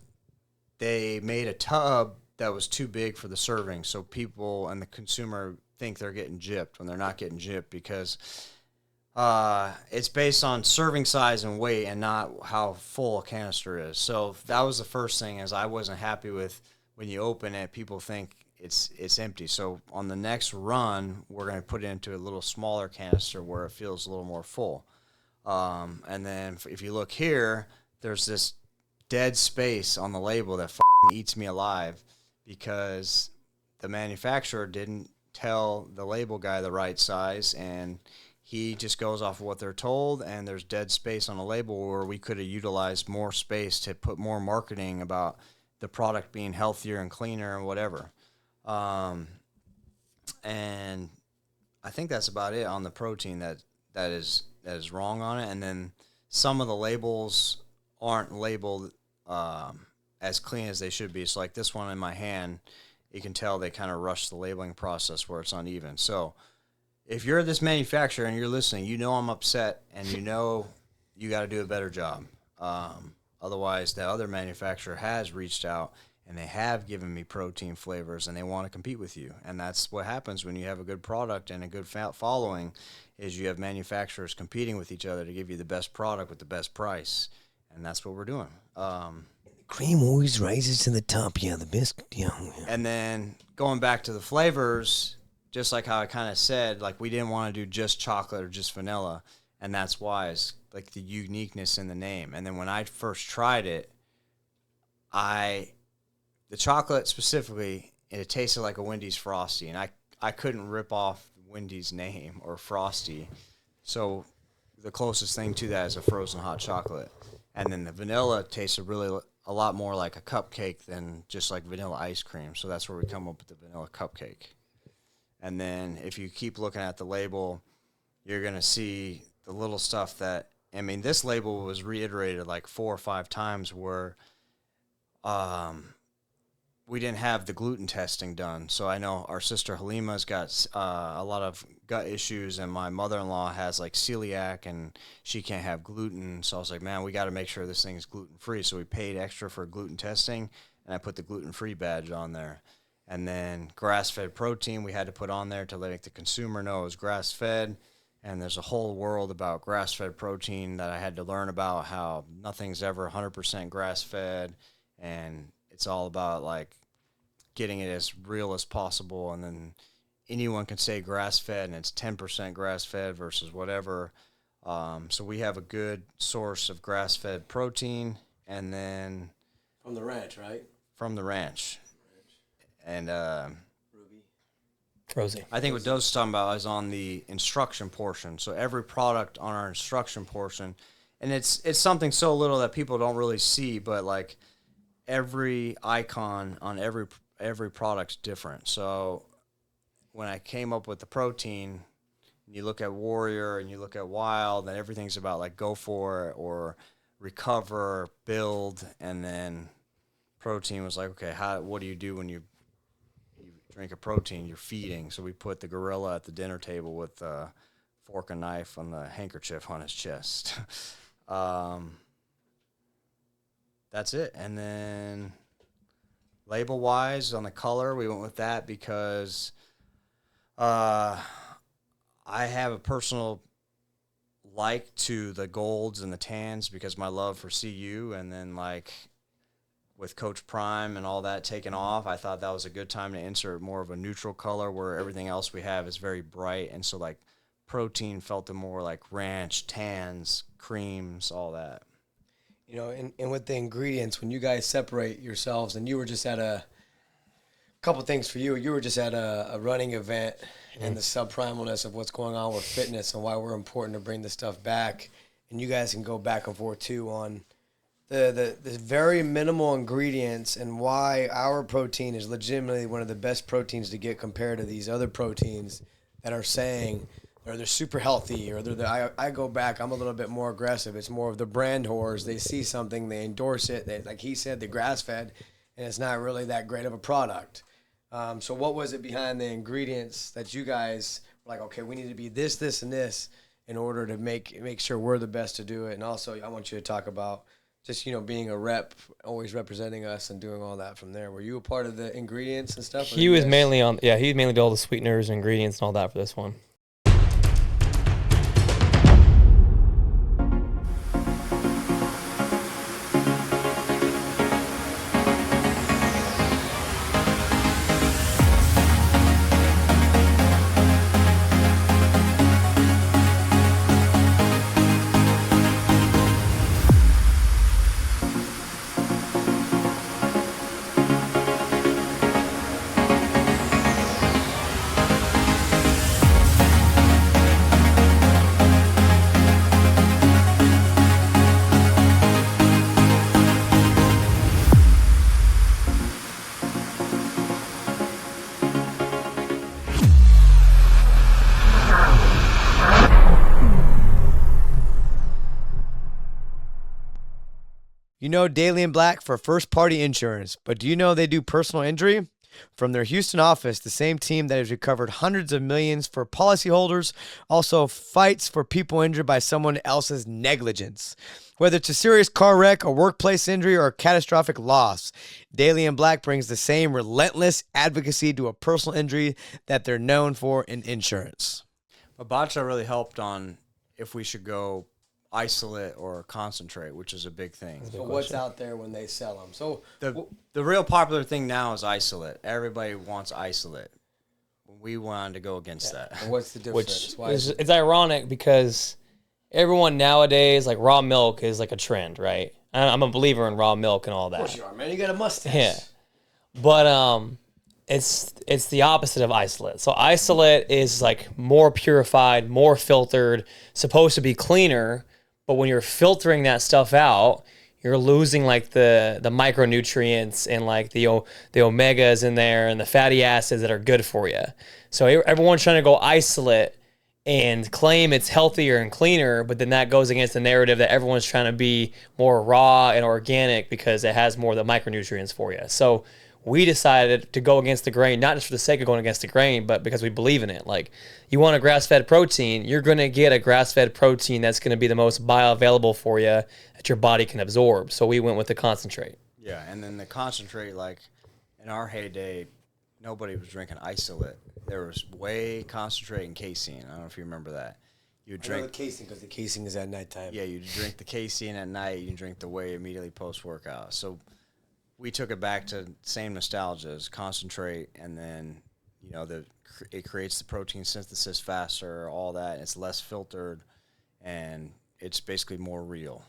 they made a tub that was too big for the serving, so people and the consumer think they're getting gypped when they're not getting gypped, because it's based on serving size and weight and not how full a canister is. So that was the first thing, is I wasn't happy with when you open it, people think it's empty. So on the next run, we're going to put it into a little smaller canister where it feels a little more full. And then if you look here, there's this dead space on the label that eats me alive, because the manufacturer didn't tell the label guy the right size, and he just goes off of what they're told, and there's dead space on the label where we could have utilized more space to put more marketing about the product being healthier and cleaner and whatever. And I think that's about it on the protein that is wrong on it. And then some of the labels aren't labeled as clean as they should be. So like this one in my hand, you can tell they kind of rushed the labeling process where it's uneven. So if you're this manufacturer and you're listening, you know I'm upset, and you know you got to do a better job. Otherwise, the other manufacturer has reached out, and they have given me protein flavors, and they want to compete with you. And that's what happens when you have a good product and a good following, is you have manufacturers competing with each other to give you the best product with the best price. And that's what we're doing. Cream always rises to the top. Yeah, the best. Yeah. And then going back to the flavors, just like how I kind of said, like we didn't want to do just chocolate or just vanilla, and that's why it's like the uniqueness in the name. And then when I first tried it, the chocolate specifically, it tasted like a Wendy's Frosty, and I couldn't rip off Wendy's name or Frosty, so the closest thing to that is a frozen hot chocolate. And then the vanilla tasted really a lot more like a cupcake than just like vanilla ice cream, so that's where we come up with the vanilla cupcake. And then if you keep looking at the label, you're going to see the little stuff that, I mean, this label was reiterated like 4 or 5 times, where we didn't have the gluten testing done. So I know our sister Halima's got a lot of gut issues, and my mother-in-law has like celiac, and she can't have gluten. So I was like, man, we got to make sure this thing is gluten-free. So we paid extra for gluten testing, and I put the gluten-free badge on there. And then grass-fed protein we had to put on there to let the consumer know it was grass-fed. And there's a whole world about grass-fed protein that I had to learn about, how nothing's ever 100% grass-fed. And it's all about, like, getting it as real as possible. And then anyone can say grass-fed, and it's 10% grass-fed versus whatever. So we have a good source of grass-fed protein. And then... From the ranch, right? From the ranch. And Frozen. I think what Doe's talking about is on the instruction portion. So every product on our instruction portion, and it's something so little that people don't really see, but like every icon on every product's different. So when I came up with the protein, you look at Warrior and you look at Wild, and everything's about like go for it or recover, build, and then protein was like, okay, what do you do when you drink a protein? You're feeding. So we put the gorilla at the dinner table with a fork and knife on the handkerchief on his chest. That's it. And then label wise on the color, we went with that because I have a personal like to the golds and the tans because my love for CU, and then like with Coach Prime and all that taken off, I thought that was a good time to insert more of a neutral color where everything else we have is very bright. And so like protein felt the more like ranch, tans, creams, all that. You know, and with the ingredients, when you guys separate yourselves, and you were just at a couple things for you. You were just at a running event, and the subprimalness of what's going on with fitness and why we're important to bring this stuff back. And you guys can go back and forth too on the very minimal ingredients and why our protein is legitimately one of the best proteins to get compared to these other proteins that are saying or they're super healthy, or I go back, I'm a little bit more aggressive. It's more of the brand whores. They see something, they endorse it. They, like he said, the grass fed, and it's not really that great of a product. So what was it behind the ingredients that you guys were like, okay, we need to be this, this, and this in order to make sure we're the best to do it? And also, I want you to talk about just, being a rep, always representing us and doing all that from there. Were you a part of the ingredients and stuff? He was mainly he mainly did all the sweeteners and ingredients and all that for this one. You know Daily and Black for first-party insurance, but do you know they do personal injury? From their Houston office, the same team that has recovered hundreds of millions for policyholders also fights for people injured by someone else's negligence. Whether it's a serious car wreck, a workplace injury, or a catastrophic loss, Daily and Black brings the same relentless advocacy to a personal injury that they're known for in insurance. But Bhadshah really helped on if we should go isolate or concentrate, which is a big thing. So what's out there when they sell them? So the real popular thing now is isolate. Everybody wants isolate. We wanted to go against that. And what's the difference? It's ironic because everyone nowadays, like raw milk is like a trend, right? I'm a believer in raw milk and all that. Of course you are, man. You got a mustache. Yeah. But it's the opposite of isolate. So isolate is like more purified, more filtered, supposed to be cleaner. But when you're filtering that stuff out, you're losing like the micronutrients and like the omegas in there and the fatty acids that are good for you. So everyone's trying to go isolate and claim it's healthier and cleaner, but then that goes against the narrative that everyone's trying to be more raw and organic because it has more of the micronutrients for you. So we decided to go against the grain, not just for the sake of going against the grain, but because we believe in it. Like, you want a grass-fed protein, you're going to get a grass-fed protein that's going to be the most bioavailable for you that your body can absorb. So we went with the concentrate. Yeah, and then the concentrate, like, in our heyday, nobody was drinking isolate. There was whey, concentrate, and casein. I don't know if you remember that. You drink the casein because the casein is at nighttime. Yeah, you drink the casein at night. You drink the whey immediately post-workout. So we took it back to same nostalgia as concentrate, and then it creates the protein synthesis faster, all that. And it's less filtered, and it's basically more real.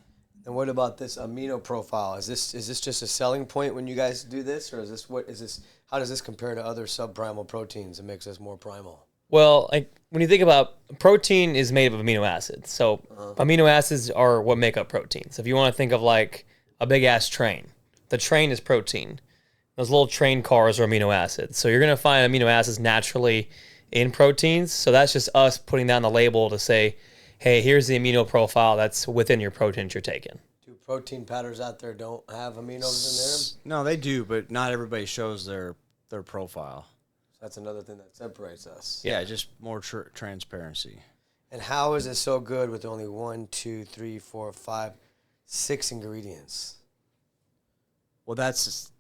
And what about this amino profile? Is this just a selling point when you guys do this, or is this how does this compare to other subprimal proteins that makes us more primal? Well, like when you think about protein is made of amino acids. So amino acids are what make up protein. So if you want to think of like a big ass train, the train is protein. Those little train cars are amino acids. So you're going to find amino acids naturally in proteins. So that's just us putting down the label to say, hey, here's the amino profile that's within your proteins you're taking. Do protein powders out there don't have aminos in there? No, they do, but not everybody shows their profile. So that's another thing that separates us. Yeah, just more transparency. And how is it so good with only 1, 2, 3, 4, 5, 6 ingredients? Well, that's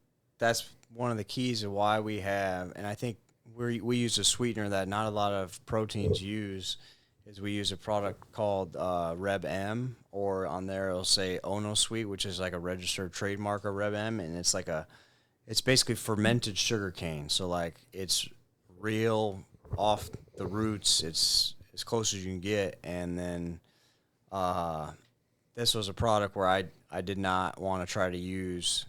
one of the keys of why we have, and I think we use a sweetener that not a lot of proteins use, is we use a product called Reb M, or on there it'll say Ono Sweet, which is like a registered trademark of Reb M, and it's basically fermented sugar cane. So like it's real off the roots. It's as close as you can get, and then this was a product where I did not want to try to use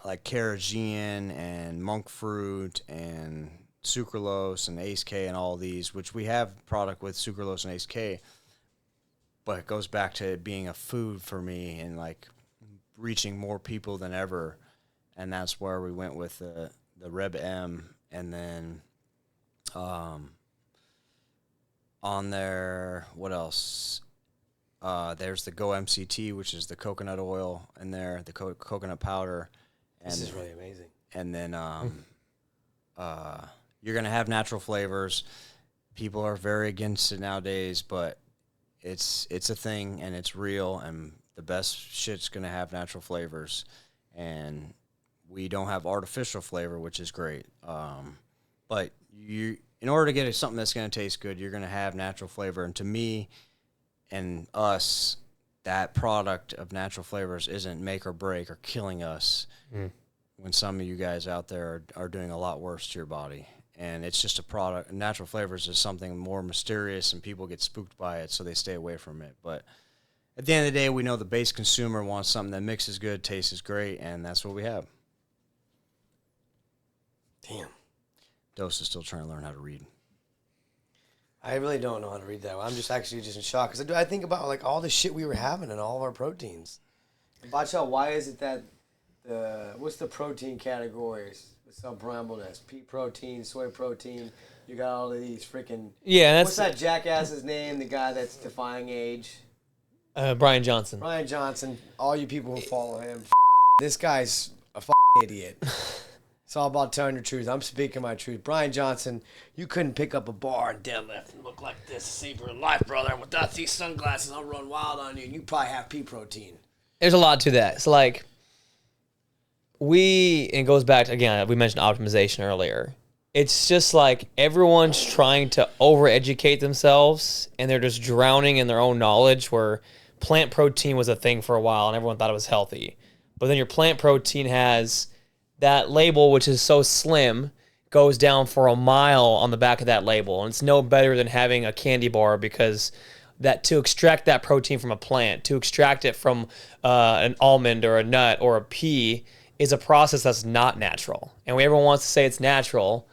like carrageenan and monk fruit and sucralose and Ace K and all these, which we have product with sucralose and Ace K, but it goes back to it being a food for me and like reaching more people than ever, and that's where we went with the Reb M, and then On there, what else? There's the Go MCT, which is the coconut oil in there, the coconut powder. And, This is really amazing. And then you're going to have natural flavors. People are very against it nowadays, but it's a thing, and it's real, and the best shit's going to have natural flavors. And we don't have artificial flavor, which is great. But in order to get something that's going to taste good, you're going to have natural flavor. And to me and us, that product of natural flavors isn't make or break or killing us when some of you guys out there are doing a lot worse to your body. And it's just a product. Natural flavors is something more mysterious, and people get spooked by it, so they stay away from it. But at the end of the day, we know the base consumer wants something that mixes good, tastes great, and that's what we have. Damn. Dose is still trying to learn how to read. I really don't know how to read that. I'm just actually just in shock because I think about like all the shit we were having and all of our proteins. Bhadshah, why is it that what's the protein categories? Some brambleness, pea protein, soy protein. You got all of these freaking. Yeah, What's that jackass's name? The guy that's defying age. Brian Johnson. Brian Johnson. All you people who follow him. This guy's a idiot. It's all about telling your truth. I'm speaking my truth. Brian Johnson, you couldn't pick up a bar and deadlift and look like this to save your life, brother. And without these sunglasses, I'll run wild on you. And you probably have pea protein. There's a lot to that. It's like it goes back to, again, we mentioned optimization earlier. It's just like everyone's trying to over-educate themselves, and they're just drowning in their own knowledge, where plant protein was a thing for a while and everyone thought it was healthy. But then your plant protein has that label, which is so slim, goes down for a mile on the back of that label. And it's no better than having a candy bar, because that to extract that protein from a plant, to extract it from an almond or a nut or a pea, is a process that's not natural. And everyone wants to say it's natural,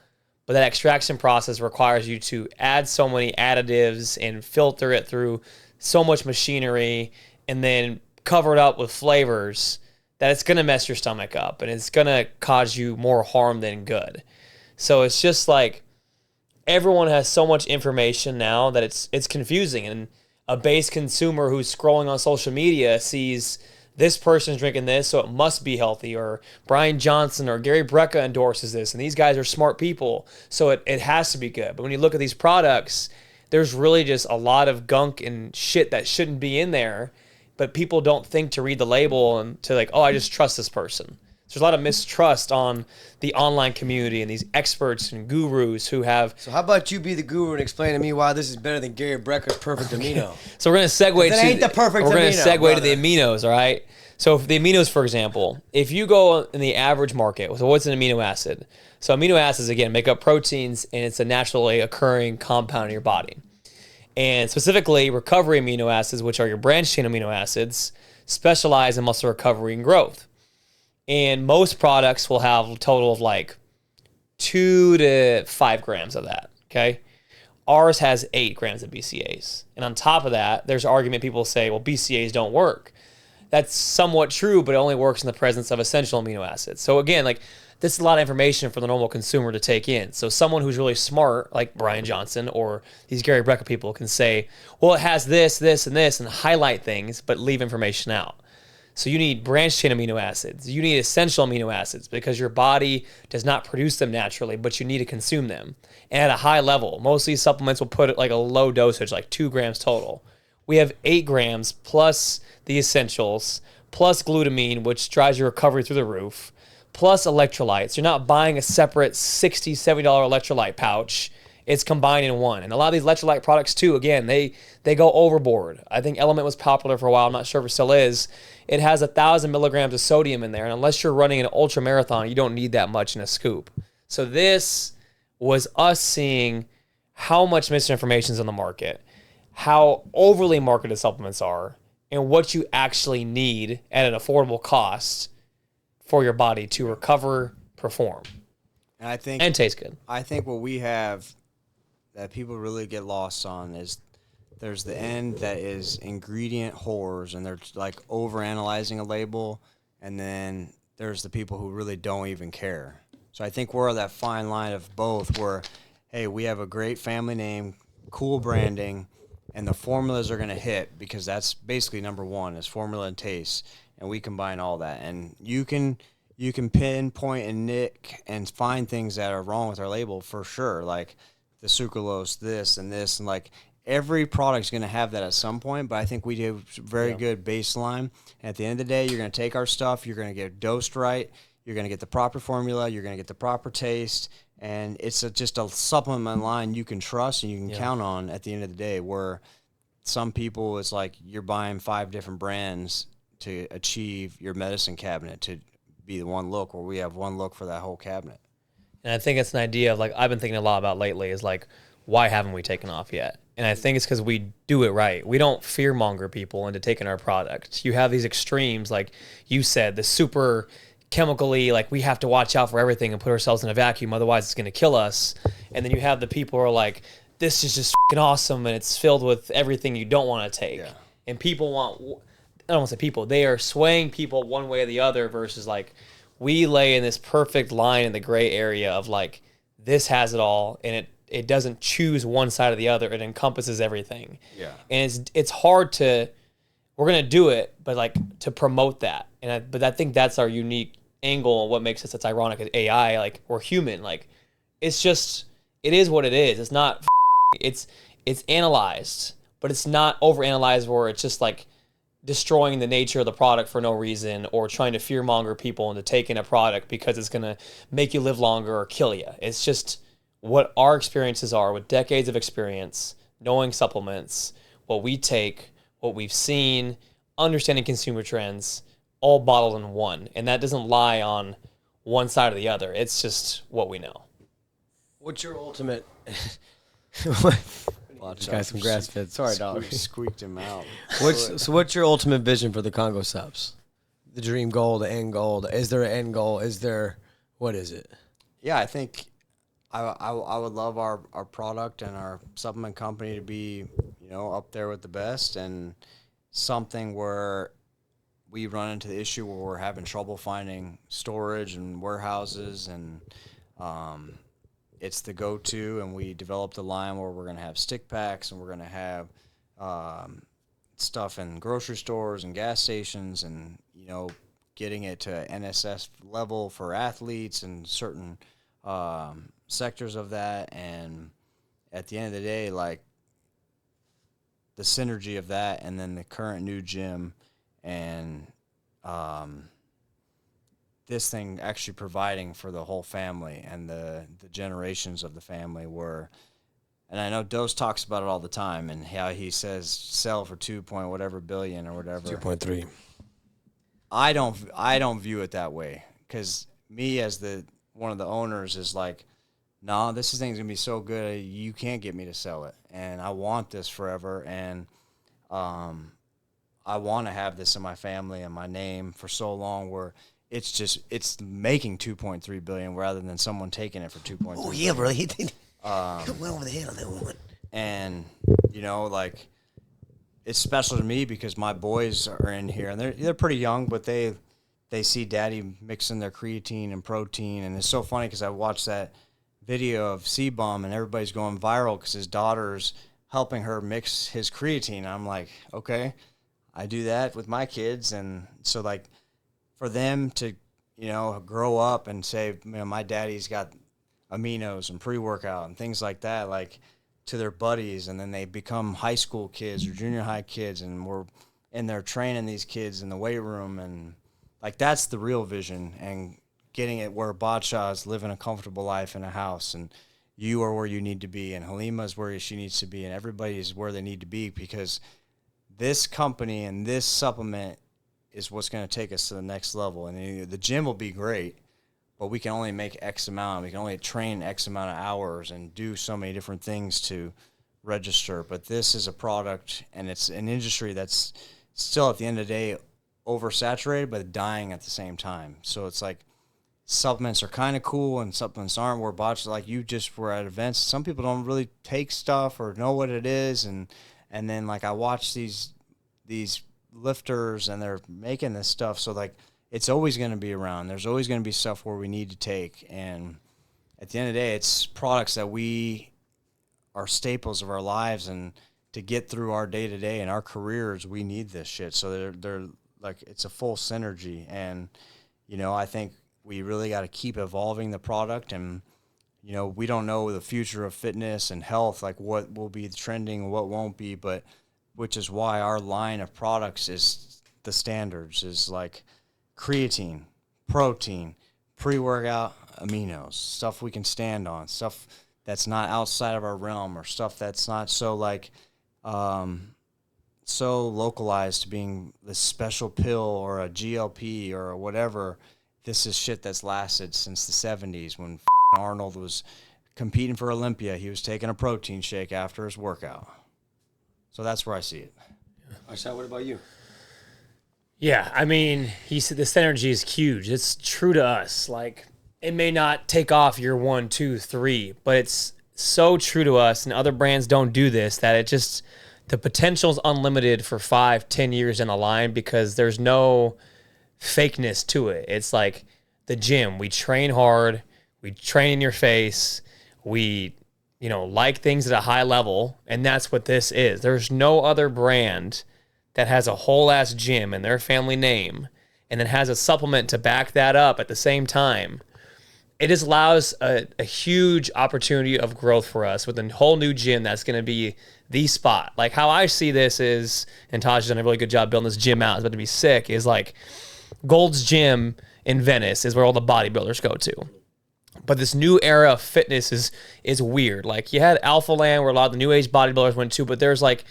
but that extraction process requires you to add so many additives and filter it through so much machinery and then cover it up with flavors that it's going to mess your stomach up and it's going to cause you more harm than good. So it's just like everyone has so much information now that it's confusing. And a base consumer who's scrolling on social media sees this person's drinking this, so it must be healthy, or Brian Johnson or Gary Brecka endorses this, and these guys are smart people, so it has to be good. But when you look at these products, there's really just a lot of gunk and shit that shouldn't be in there, but people don't think to read the label and to like, oh, I just trust this person. There's a lot of mistrust on the online community and these experts and gurus who have... So how about you be the guru and explain to me why this is better than Gary Brecker's Perfect Amino? So we're going to segue That ain't the perfect We're going to amino, segue to the brother. aminos, all right? So for the aminos, for example, if you go in the average market, so what's an amino acid? So amino acids, again, make up proteins, and it's a naturally occurring compound in your body. And specifically, recovery amino acids, which are your branched chain amino acids, specialize in muscle recovery and growth. And most products will have a total of like 2 to 5 grams of that, okay? Ours has 8 grams of BCAAs. And on top of that, there's an argument people say, well, BCAAs don't work. That's somewhat true, but it only works in the presence of essential amino acids. So again, like, this is a lot of information for the normal consumer to take in. So someone who's really smart, like Brian Johnson or these Gary Brecka people, can say, well, it has this, this, and this, and highlight things, but leave information out. So you need branched chain amino acids. You need essential amino acids because your body does not produce them naturally, but you need to consume them. And at a high level, most of these supplements will put it like a low dosage, like 2 grams total. We have 8 grams plus the essentials, plus glutamine, which drives your recovery through the roof, plus electrolytes. You're not buying a separate $60, $70 electrolyte pouch. It's combined in one. And a lot of these electrolyte products too, again, they go overboard. I think Element was popular for a while. I'm not sure if it still is. It has 1,000 milligrams of sodium in there. And unless you're running an ultra marathon, you don't need that much in a scoop. So this was us seeing how much misinformation is on the market, how overly marketed supplements are, and what you actually need at an affordable cost for your body to recover, perform, and taste good. I think what we have that people really get lost on is there's the end that is ingredient whores, and they're like overanalyzing a label, and then there's the people who really don't even care. So I think we're on that fine line of both where, hey, we have a great family name, cool branding, and the formulas are going to hit, because that's basically number one is formula and taste, and we combine all that. And you can pinpoint and nick and find things that are wrong with our label for sure, like the sucralose, this and this, and like every product's going to have that at some point. But I think we do very good baseline. And at the end of the day, you're going to take our stuff, you're going to get dosed right, you're going to get the proper formula, you're going to get the proper taste, and it's just a supplement line you can trust and you can count on at the end of the day. Where some people, it's like you're buying 5 different brands to achieve your medicine cabinet to be the one look, where we have one look for that whole cabinet. And I think it's an idea of, like, I've been thinking a lot about lately is, like, why haven't we taken off yet? And I think it's because we do it right. We don't fear-monger people into taking our product. You have these extremes, like you said, the super chemically, like, we have to watch out for everything and put ourselves in a vacuum, otherwise it's going to kill us. And then you have the people who are like, this is just fucking awesome, and it's filled with everything you don't want to take. Yeah. And people want, I don't want to say people, they are swaying people one way or the other, versus, like, we lay in this perfect line in the gray area of, like, this has it all, and it doesn't choose one side or the other. It encompasses everything. Yeah. And it's hard to, we're going to do it, but, like, to promote that. But I think that's our unique angle, and what makes us, it's ironic, is AI, like, we're human. Like, it's just, it is what it is. It's not, it's analyzed, but it's not overanalyzed where it's just, like, destroying the nature of the product for no reason, or trying to fearmonger people into taking a product because it's going to make you live longer or kill you. It's just what our experiences are with decades of experience, knowing supplements, what we take, what we've seen, understanding consumer trends, all bottled in one. And that doesn't lie on one side or the other. It's just what we know. What's your ultimate... Got some grass fed. Sorry, dog. Squeaked him out. What's your ultimate vision for the KHANGO Supps? The dream goal, the end goal. Is there an end goal? What is it? Yeah, I think I would love our product and our supplement company to be, up there with the best, and something where we run into the issue where we're having trouble finding storage and warehouses, and it's the go-to, and we developed a line where we're going to have stick packs, and we're going to have stuff in grocery stores and gas stations, and, getting it to NSS level for athletes and certain sectors of that. And at the end of the day, like, the synergy of that, and then the current new gym, and this thing actually providing for the whole family and the generations of the family were, and I know Dose talks about it all the time, and how he says sell for 2 point whatever billion or whatever. 2.3. I don't view it that way, because me as one of the owners is like, nah, this thing's gonna be so good, you can't get me to sell it, and I want this forever, and I want to have this in my family and my name for so long, where it's making 2.3 billion rather than someone taking it for 2.3. Oh yeah, bro, he went over the head on that one. And like, it's special to me because my boys are in here, and they're pretty young, but they see Daddy mixing their creatine and protein, and it's so funny because I watched that video of C-Bomb, and everybody's going viral because his daughter's helping her mix his creatine. I'm like, okay, I do that with my kids, and so, like, for them to, grow up and say, my daddy's got aminos and pre-workout and things like that, like, to their buddies, and then they become high school kids or junior high kids, and we're in there training these kids in the weight room, and, like, that's the real vision, and getting it where Bhadshah is living a comfortable life in a house, and you are where you need to be, and Halima's where she needs to be, and everybody's where they need to be, because this company and this supplement is what's going to take us to the next level. And the gym will be great, but we can only make X amount. We can only train X amount of hours and do so many different things to register. But this is a product, and it's an industry that's still, at the end of the day, oversaturated, but dying at the same time. So it's like, supplements are kind of cool and supplements aren't, where Bhadshah, like, you just were at events. Some people don't really take stuff or know what it is. And then, like, I watch these lifters, and they're making this stuff, so, like, it's always going to be around. There's always going to be stuff where we need to take, and at the end of the day, it's products that we are staples of our lives, and to get through our day to day and our careers, we need this shit. So they're like, it's a full synergy. And, you know, I think we really got to keep evolving the product. And, you know, we don't know the future of fitness and health, like what will be trending and what won't be, but which is why our line of products is the standards, is like creatine, protein, pre-workout aminos, stuff we can stand on, stuff that's not outside of our realm, or stuff that's not so like so localized to being this special pill or a GLP or whatever. This is shit that's lasted since the 70s when Arnold was competing for Olympia. He was taking a protein shake after his workout. So that's where I see it. Bhadshah, what about you? Yeah, I mean, he said the synergy is huge. It's true to us. Like, it may not take off year 1, 2, 3, but it's so true to us, and other brands don't do this, that it just, the potential's unlimited for 5, 10 years in a line, because there's no fakeness to it. It's like the gym. We train hard. We train in your face. We, you know, like things at a high level, and that's what this is. There's no other brand that has a whole ass gym in their family name and then has a supplement to back that up at the same time. It just allows a huge opportunity of growth for us with a whole new gym that's going to be the spot. Like, how I see this is, and Taj has done a really good job building this gym out, it's about to be sick, is like Gold's Gym in Venice is where all the bodybuilders go to. But this new era of fitness is weird. Like, you had Alpha Land where a lot of the new age bodybuilders went to, but there's like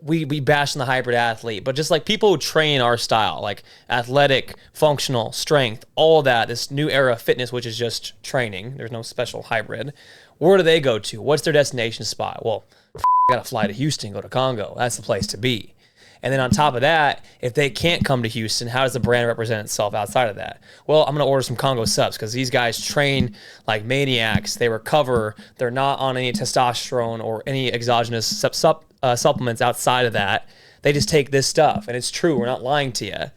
we bash on the hybrid athlete, but just like people who train our style, like athletic, functional, strength, all of that, this new era of fitness, which is just training. There's no special hybrid. Where do they go to? What's their destination spot? Well, gotta fly to Houston, go to Congo. That's the place to be. And then on top of that, if they can't come to Houston, how does the brand represent itself outside of that? Well, I'm going to order some KHANGO Supps because these guys train like maniacs. They recover. They're not on any testosterone or any exogenous supplements outside of that. They just take this stuff. And it's true. We're not lying to you.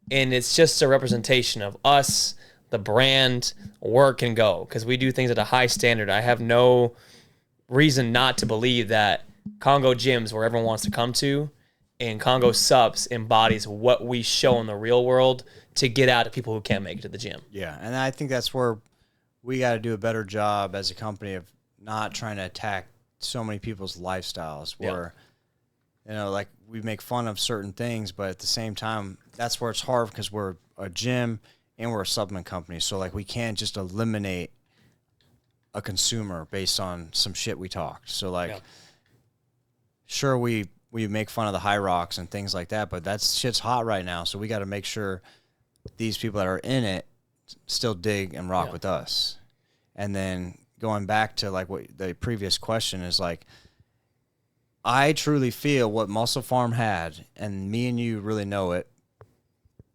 And it's just a representation of us, the brand, work and go, because we do things at a high standard. I have no reason not to believe that KHANGO gyms, where everyone wants to come to, and KHANGO Supps embodies what we show in the real world to get out to people who can't make it to the gym. Yeah, and I think that's where we got to do a better job as a company of not trying to attack so many people's lifestyles where, you know, like we make fun of certain things, but at the same time, that's where it's hard because we're a gym and we're a supplement company. So, like, we can't just eliminate a consumer based on some shit we talked. So, like, sure, we make fun of the high rocks and things like that, but that shit's hot right now. So we got to make sure these people that are in it still dig and rock with us. And then going back to like what the previous question is, like, I truly feel what Muscle Farm had, and me and you really know it,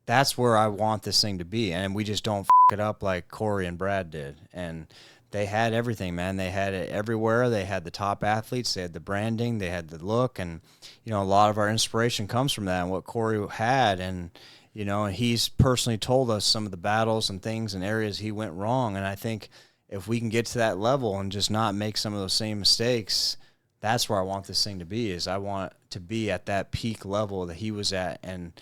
that's where I want this thing to be. And we just don't f it up like Corey and Brad did. And they had everything, man. They had it everywhere. They had the top athletes. They had the branding. They had the look. And, you know, a lot of our inspiration comes from that and what Corey had. And, you know, and he's personally told us some of the battles and things and areas he went wrong. And I think if we can get to that level and just not make some of those same mistakes, that's where I want this thing to be, is I want to be at that peak level that he was at. And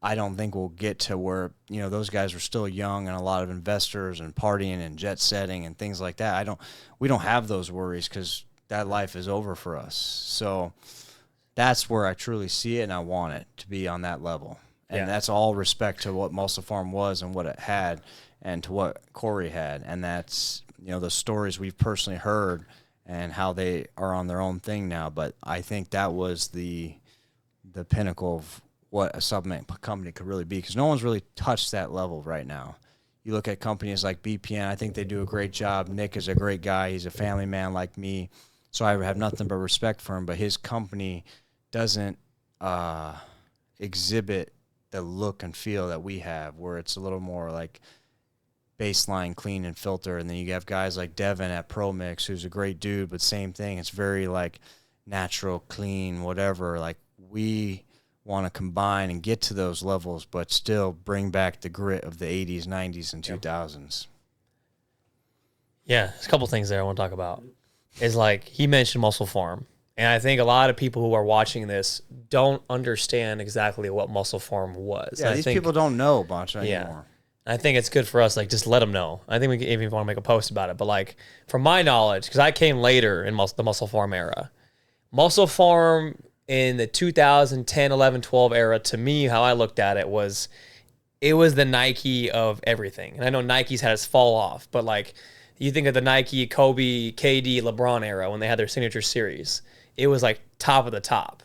I don't think we'll get to where, you know, those guys were still young and a lot of investors and partying and jet setting and things like that. We don't have those worries because that life is over for us. So that's where I truly see it, and I want it to be on that level. And that's all respect to what Muscle Farm was and what it had and to what Corey had. And that's, you know, the stories we've personally heard and how they are on their own thing now. But I think that was the pinnacle of what a supplement company could really be, because no one's really touched that level right now. You look at companies like BPN, I think they do a great job. Nick is a great guy. He's a family man like me, so I have nothing but respect for him, but his company doesn't exhibit the look and feel that we have, where it's a little more like baseline, clean, and filter. And then you have guys like Devin at ProMix, who's a great dude, but same thing. It's very like natural, clean, whatever. Like, we want to combine and get to those levels, but still bring back the grit of the 80s, 90s, and 2000s. Yeah, there's a couple things there I want to talk about. is like he mentioned muscle form. And I think a lot of people who are watching this don't understand exactly what muscle form was. Yeah, these people don't know much anymore. Yeah. I think it's good for us, like, just let them know. I think we can even want to make a post about it. But, like, from my knowledge, because I came later in the muscle form era, muscle form in the 2010, 11, 12 era, to me, how I looked at it was the Nike of everything. And I know Nike's had its fall off, but, like, you think of the Nike, Kobe, KD, LeBron era when they had their signature series. It was like top of the top.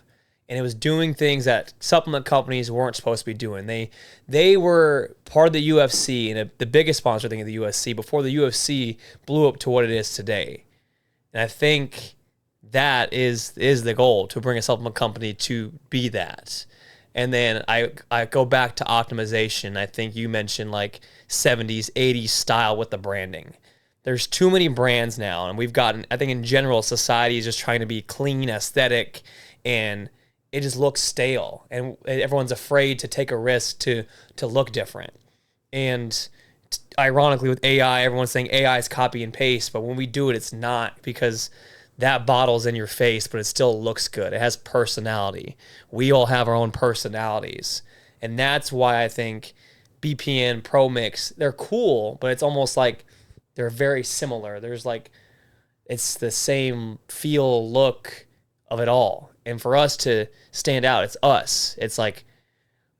And it was doing things that supplement companies weren't supposed to be doing. They were part of the UFC and the biggest sponsor thing of the UFC before the UFC blew up to what it is today. And I think that is the goal, to bring a supplement company to be that. And then I go back to optimization. I think you mentioned like 70s, 80s style with the branding. There's too many brands now, and we've gotten, I think in general, society is just trying to be clean, aesthetic, and it just looks stale. And everyone's afraid to take a risk to look different. And ironically, with AI, everyone's saying AI is copy and paste, but when we do it, it's not, because that bottle's in your face, but it still looks good. It has personality. We all have our own personalities. And that's why I think BPN, Pro Mix, they're cool, but it's almost like they're very similar. There's like, it's the same feel, look of it all. And for us to stand out, it's us. It's like,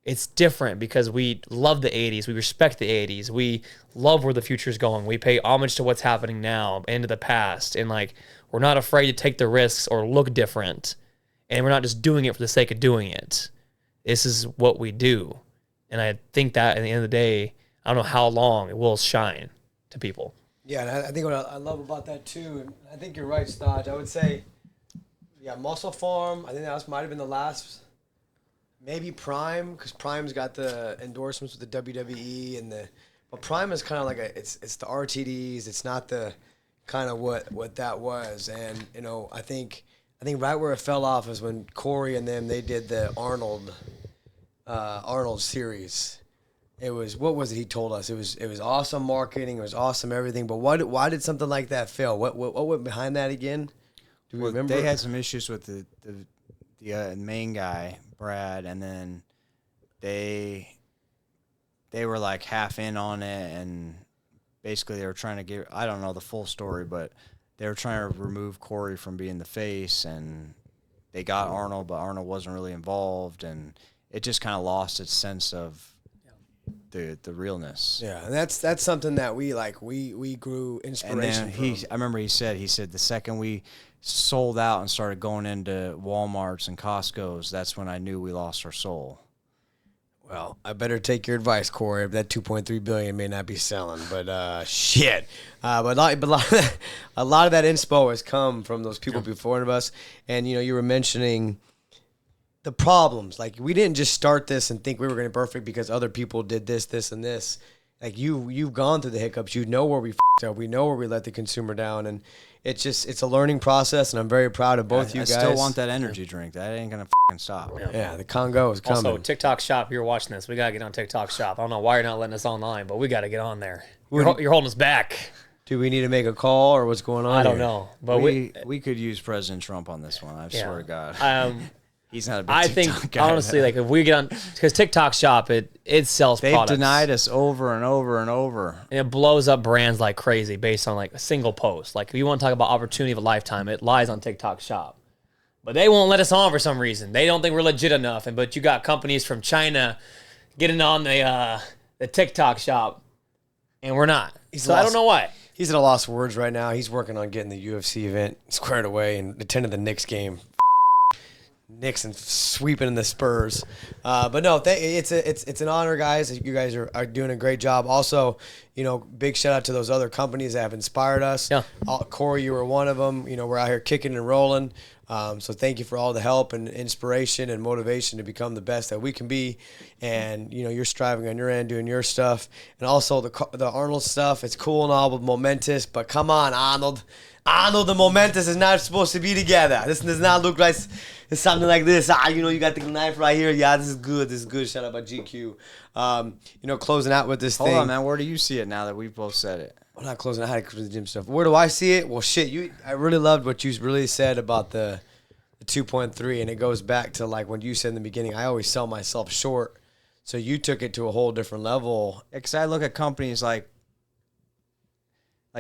it's different because we love the 80s. We respect the 80s. We love where the future's going. We pay homage to what's happening now and to the past. And like, we're not afraid to take the risks or look different. And we're not just doing it for the sake of doing it. This is what we do. And I think that at the end of the day, I don't know how long it will shine to people. Yeah, and I think what I love about that too, and I think you're right, Sartaj. I would say, yeah, Muscle Farm. I think that might have been the last, maybe Prime, because Prime's got the endorsements with the WWE but Prime is kind of like it's the RTDs. It's not the kind of what that was, and you know, I think right where it fell off is when Corey and them, they did the Arnold series. It was, what was it he told us? It was awesome marketing. It was awesome everything. But why did something like that fail? What went behind that again? Do we remember? They had some issues with the main guy, Brad, and then they were like half in on it, and basically they were trying to get, I don't know the full story, but they were trying to remove Corey from being the face, and they got Arnold, but Arnold wasn't really involved, and it just kind of lost its sense of the realness. Yeah, and that's something that we grew inspiration and then from. I remember he said the second we sold out and started going into Walmarts and Costco's, that's when I knew we lost our soul. Well, I better take your advice, Corey. That $2.3 billion may not be selling, but shit. But a lot of that inspo has come from those people before us, and you know, you were mentioning the problems. Like, we didn't just start this and think we were going to be perfect because other people did this, and this. Like, you've gone through the hiccups. You know where we f***ed up. We know where we let the consumer down, and it's a learning process. And I'm very proud of both you guys. I still want that energy drink. That ain't gonna stop. Yeah, the KHANGO is coming. Also, TikTok Shop. You're watching this. We gotta get on TikTok Shop. I don't know why you're not letting us online, but we gotta get on there. You're holding us back. Do we need to make a call, or what's going on? I don't here? know, but we could use President Trump on this one. I swear to God. He's not a big I TikTok think, guy. honestly, like, if we get on, because TikTok Shop, it sells They've products. denied us over and over and over. And it blows up brands like crazy based on, like, a single post. Like, if you want to talk about opportunity of a lifetime, it lies on TikTok Shop. But they won't let us on for some reason. They don't think we're legit enough. But you got companies from China getting on the TikTok Shop, and we're not. I don't know why. He's at a loss of words right now. He's working on getting the UFC event squared away and attending the Knicks game. Knicks and sweeping in the Spurs. But no, it's an honor, guys. You guys are doing a great job. Also, you know, big shout out to those other companies that have inspired us. Yeah. Corey, you were one of them. You know, we're out here kicking and rolling. So thank you for all the help and inspiration and motivation to become the best that we can be. And, you know, you're striving on your end, doing your stuff. And also the Arnold stuff, it's cool and all, but momentous. But come on, Arnold. Arnold and momentous is not supposed to be together. This does not look like it's something like this. You know, you got the knife right here. Yeah, this is good. This is good. Shout out by GQ. You know, closing out with this thing. Hold on, man. Where do you see it now that we've both said it? I'm not closing. I had to for the gym stuff. Where do I see it? Well, shit. I really loved what you really said about the 2.3, and it goes back to like when you said in the beginning. I always sell myself short, so you took it to a whole different level. Because I look at companies like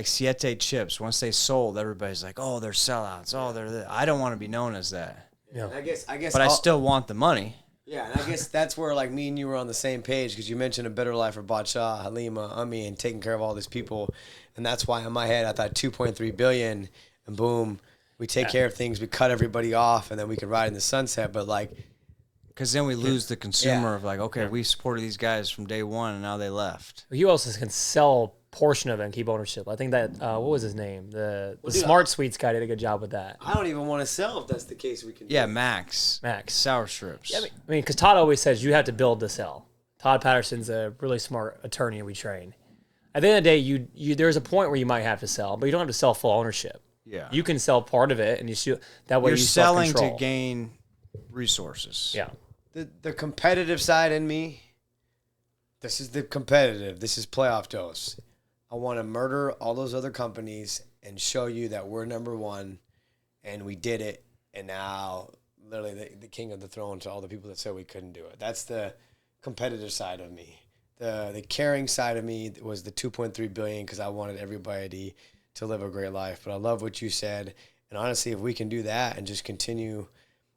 Siete Chips. Once they sold, everybody's like, "Oh, they're sellouts. Oh, they're this." I don't want to be known as that. Yeah. And I guess. But I still want the money. Yeah, and I guess that's where like me and you were on the same page because you mentioned a better life for Bhadshah, Halima, Ummi, and taking care of all these people, and that's why in my head I thought 2.3 billion, and boom, we take care of things, we cut everybody off, and then we can ride in the sunset. But like, because then we lose the consumer of like, okay, we supported these guys from day one, and now they left. You also can sell a portion of it and keep ownership. I think that what was his name? The Smart Sweets guy did a good job with that. I don't even want to sell if that's the case. We can. Yeah, do. Max sour strips. Yeah, I mean, because Todd always says you have to build to sell. Todd Patterson's a really smart attorney we train. At the end of the day, you there's a point where you might have to sell, but you don't have to sell full ownership. Yeah, you can sell part of it, and that way you're you selling to gain resources. Yeah, the competitive side in me. This is the competitive. This is playoff dose. I want to murder all those other companies and show you that we're number one, and we did it. And now, literally, the king of the throne to all the people that said we couldn't do it. That's the competitive side of me. The caring side of me was the 2.3 billion because I wanted everybody to live a great life. But I love what you said. And honestly, if we can do that and just continue,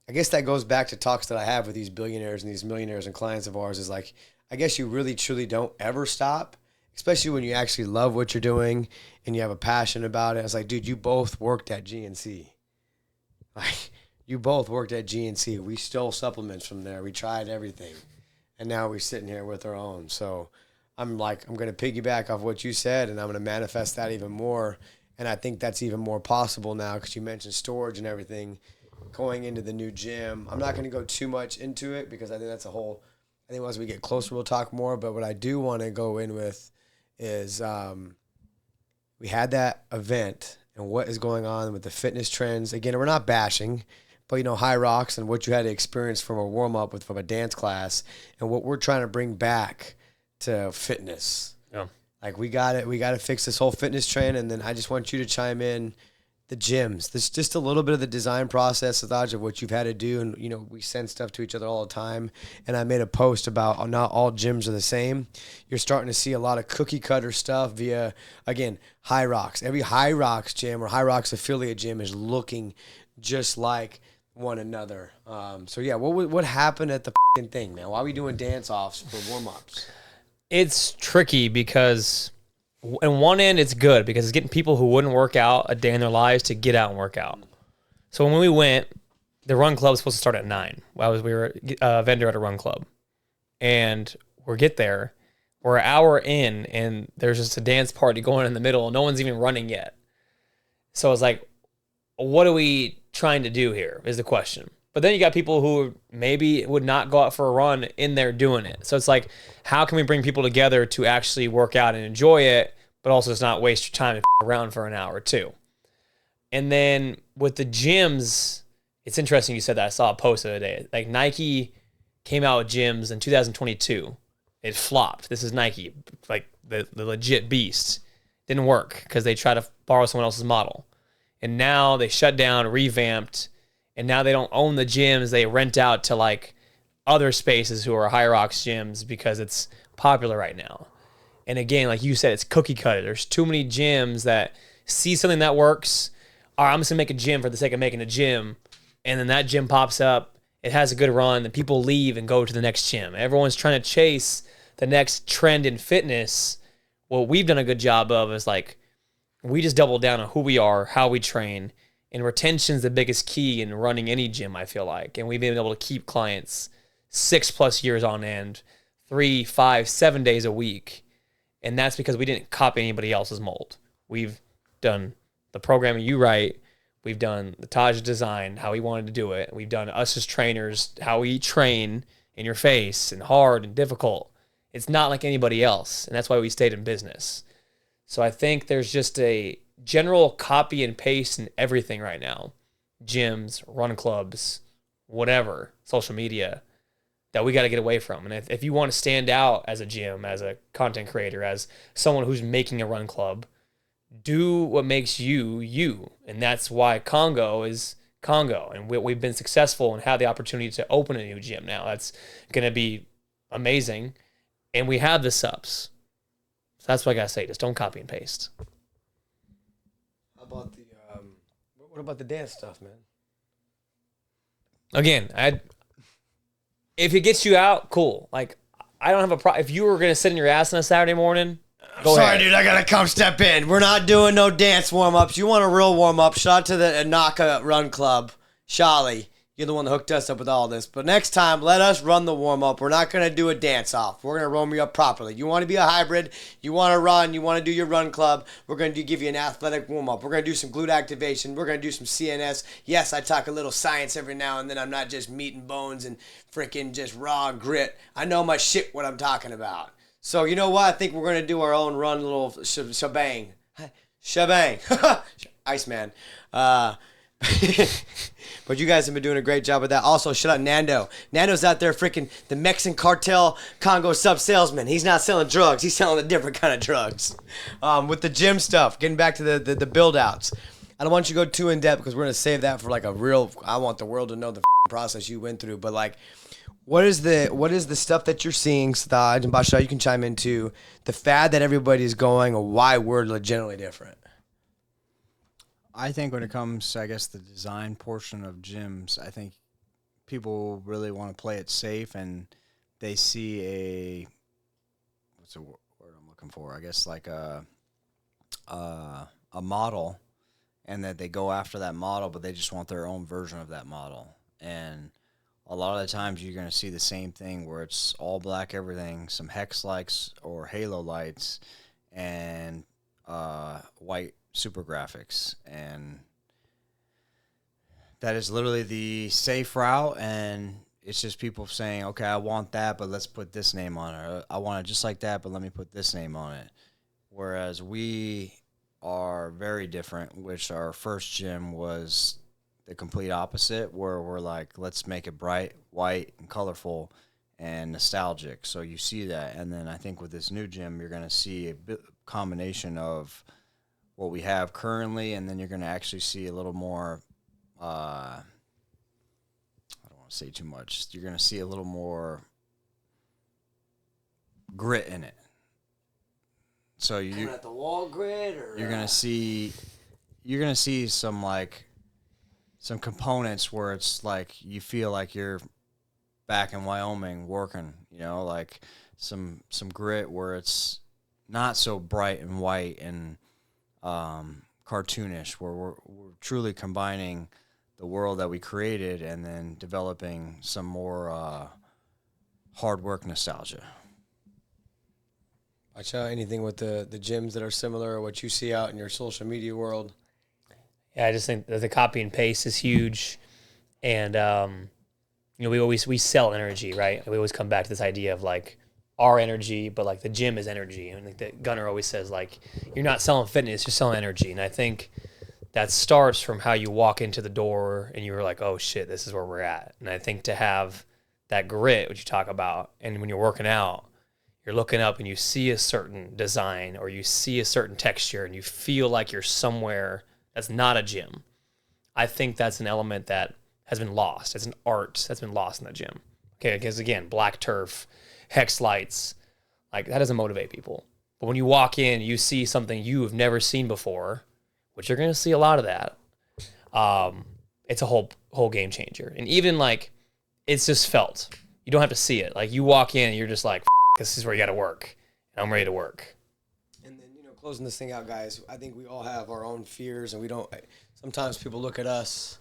I guess that goes back to talks that I have with these billionaires and these millionaires and clients of ours is like, I guess you really, truly don't ever stop, especially when you actually love what you're doing and you have a passion about it. It's like, dude, you both worked at GNC. Like, you both worked at GNC. We stole supplements from there. We tried everything. And now we're sitting here with our own. So I'm going to piggyback off what you said, and I'm going to manifest that even more. And I think that's even more possible now because you mentioned storage and everything going into the new gym. I'm not going to go too much into it because I think that's I think once we get closer, we'll talk more. But what I do want to go in with is we had that event and what is going on with the fitness trends. Again, we're not bashing, but, High Rocks and what you had to experience from a warm-up from a dance class and what we're trying to bring back to fitness. Yeah. Like, we got to fix this whole fitness trend, and then I just want you to chime in the gyms. There's just a little bit of the design process, Sartaj, of what you've had to do, and, we send stuff to each other all the time, and I made a post about not all gyms are the same. You're starting to see a lot of cookie-cutter stuff via, again, High Rocks. Every High Rocks gym or High Rocks affiliate gym is looking just like one another. So, yeah, what happened at the thing, man? Why are we doing dance-offs for warm-ups? It's tricky because on one end, it's good because it's getting people who wouldn't work out a day in their lives to get out and work out. So when we went, the run club was supposed to start at 9. We were a vendor at a run club. And we get there, we're an hour in, and there's just a dance party going in the middle, and no one's even running yet. So it's like, what are we trying to do here is the question. But then you got people who maybe would not go out for a run in there doing it. So it's like, how can we bring people together to actually work out and enjoy it, but also just not waste your time and around for an hour or two? And then with the gyms, it's interesting you said that. I saw a post the other day. Like Nike came out with gyms in 2022. It flopped. This is Nike, like the legit beast. Didn't work because they tried to borrow someone else's model. And now they shut down, revamped, and now they don't own the gyms. They rent out to like other spaces who are High Rocks gyms because it's popular right now. And again, like you said, it's cookie cutter. There's too many gyms that see something that works. All right, I'm just going to make a gym for the sake of making a gym. And then that gym pops up. It has a good run. Then people leave and go to the next gym. Everyone's trying to chase the next trend in fitness. What we've done a good job of is like, we just double down on who we are, how we train. And retention's the biggest key in running any gym, I feel like. And we've been able to keep clients 6+ years on end, 3, 5, 7 days a week. And that's because we didn't copy anybody else's mold. We've done the programming you write. We've done the Taj design, how he wanted to do it. We've done us as trainers, how we train in your face and hard and difficult. It's not like anybody else. And that's why we stayed in business. So I think there's just a general copy and paste in everything right now. Gyms, run clubs, whatever, social media, that we got to get away from. And if you want to stand out as a gym, as a content creator, as someone who's making a run club, do what makes you, you. And that's why Congo is Congo. And we've been successful and have the opportunity to open a new gym now. That's going to be amazing. And we have the Supps. So that's what I got to say. Just don't copy and paste. How about the what about the dance stuff, man? Again, if it gets you out, cool. Like, I don't have a problem. If you were going to sit in your ass on a Saturday morning, go Sorry, ahead. dude, I gotta come step in. We're not doing no dance warm-ups. You want a real warm-up, shout out to the Anaka Run Club. Shali, you're the one that hooked us up with all this. But next time, let us run the warm-up. We're not gonna do a dance-off. We're gonna warm you up properly. You want to be a hybrid, you want to run, you want to do your run club, we're gonna give you an athletic warm-up. We're gonna do some glute activation. We're gonna do some CNS. Yes, I talk a little science every now and then. I'm not just meat and bones and freaking just raw grit. I know my shit what I'm talking about. So you know what? I think we're going to do our own run little shebang. Shebang. Iceman. But you guys have been doing a great job with that. Also, shout out Nando. Nando's out there freaking the Mexican cartel KHANGO Supps salesman. He's not selling drugs. He's selling a different kind of drugs. With the gym stuff, getting back to the build-outs. I don't want you to go too in-depth because we're going to save that for like a real, I want the world to know the process you went through. But like, what is the stuff that you're seeing, Sartaj and Bhadshah, you can chime into, the fad that everybody is going, or why we're legitimately different? I think when it comes, I guess, the design portion of gyms, I think people really want to play it safe, and they see what's the word I'm looking for? I guess like a model, and that they go after that model, but they just want their own version of that model. And a lot of the times you're going to see the same thing where it's all black everything, some hex lights or halo lights, and white super graphics. And that is literally the safe route, and it's just people saying, okay, I want that, but let's put this name on it. Or, I want it just like that, but let me put this name on it. Whereas we are very different, which our first gym was the complete opposite, where we're like, let's make it bright, white, and colorful, and nostalgic. So you see that, and then I think with this new gym, you're going to see a combination of what we have currently, and then you're going to actually see a little more, I don't want to say too much, you're going to see a little more grit in it. So you at the wall grid, or you're going to see some like some components where it's like you feel like you're back in Wyoming working, you know, like some grit where it's not so bright and white and cartoonish, where we're truly combining the world that we created and then developing some more hard work nostalgia. Bhadshah, anything with the gyms that are similar, or what you see out in your social media world? Yeah, I just think that the copy and paste is huge. And, you know, we sell energy, right? We always come back to this idea of like our energy, but like the gym is energy. And like the Gunner always says, like, you're not selling fitness, you're selling energy. And I think that starts from how you walk into the door and you're like, oh shit, this is where we're at. And I think to have that grit, which you talk about, and when you're working out, you're looking up and you see a certain design or you see a certain texture and you feel like you're somewhere that's not a gym. I think that's an element that has been lost. It's an art that's been lost in the gym. Okay, because again, black turf, hex lights, like that doesn't motivate people. But when you walk in, you see something you have never seen before, which you're going to see a lot of that. It's a whole game changer. And even like, it's just felt. You don't have to see it. Like you walk in and you're just like, this is where you got to work. And I'm ready to work. And then, you know, closing this thing out, guys, I think we all have our own fears, and we don't, sometimes people look at us,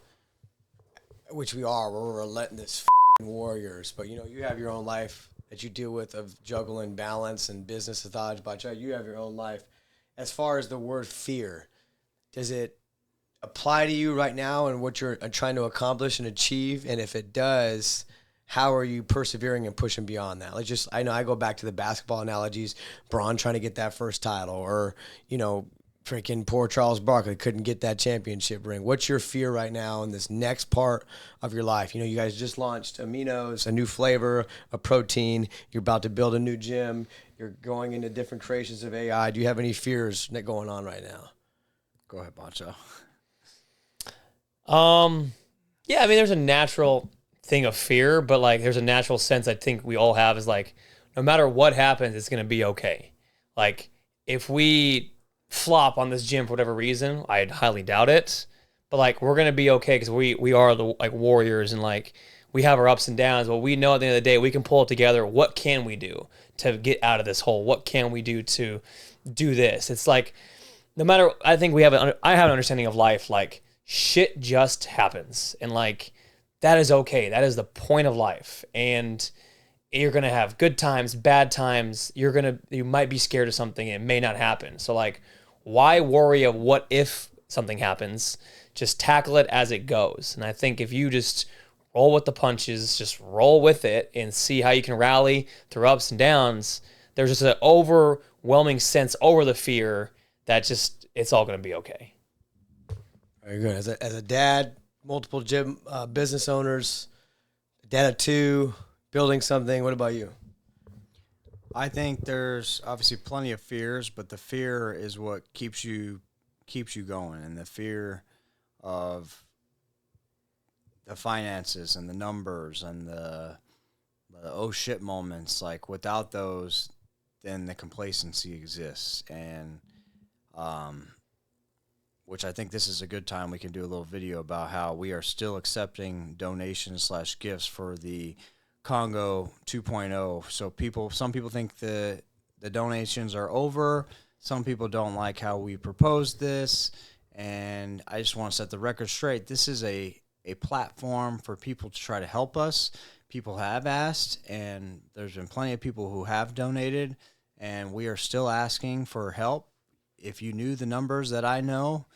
which we are, we're relentless warriors, but, you know, you have your own life that you deal with of juggling balance and business, Sartaj Bhadshah. You have your own life. As far as the word fear, does it apply to you right now and what you're trying to accomplish and achieve? And if it does, how are you persevering and pushing beyond that? I know I go back to the basketball analogies, Braun trying to get that first title, or, you know, freaking poor Charles Barkley couldn't get that championship ring. What's your fear right now in this next part of your life? You know, you guys just launched aminos, a new flavor, a protein. You're about to build a new gym. You're going into different creations of AI. Do you have any fears going on right now? Go ahead, Bhadshah. Yeah, I mean, there's a natural thing of fear, but like, there's a natural sense I think we all have is like, no matter what happens, it's gonna be okay. Like, if we flop on this gym for whatever reason, I highly doubt it. But like, we're gonna be okay because we are the like warriors and like we have our ups and downs. But we know at the end of the day we can pull it together. What can we do to get out of this hole? What can we do to do this? It's like no matter. I think I have an understanding of life. Like shit just happens, and like that is okay. That is the point of life, and you're gonna have good times, bad times. You might be scared of something, and it may not happen. So like, why worry of what if something happens? Just tackle it as it goes. And I think if you just roll with the punches, just roll with it, and see how you can rally through ups and downs. There's just an overwhelming sense over the fear that just it's all gonna be okay. Very good. As a dad, multiple gym business owners, dad of 2, building something. What about you? I think there's obviously plenty of fears, but the fear is what keeps you going, and the fear of the finances and the numbers and the oh shit moments. Like without those, then the complacency exists, and which I think this is a good time we can do a little video about how we are still accepting donations / gifts for the KHANGO 2.0. So some people think the donations are over. Some people don't like how we proposed this. And I just want to set the record straight. This is a platform for people to try to help us. People have asked, and there's been plenty of people who have donated, and we are still asking for help. If you knew the numbers that I know,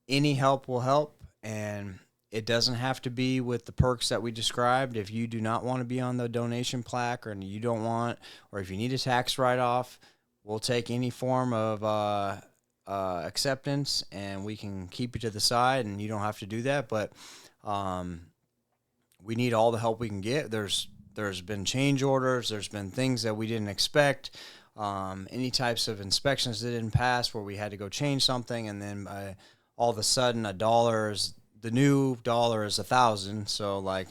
any help will help, and it doesn't have to be with the perks that we described. If you do not want to be on the donation plaque, or you don't want, or if you need a tax write-off, we'll take any form of acceptance, and we can keep you to the side, and you don't have to do that. But we need all the help we can get. There's been change orders. There's been things that we didn't expect. Any types of inspections that didn't pass where we had to go change something, and then all of a sudden the new dollar is 1,000. So like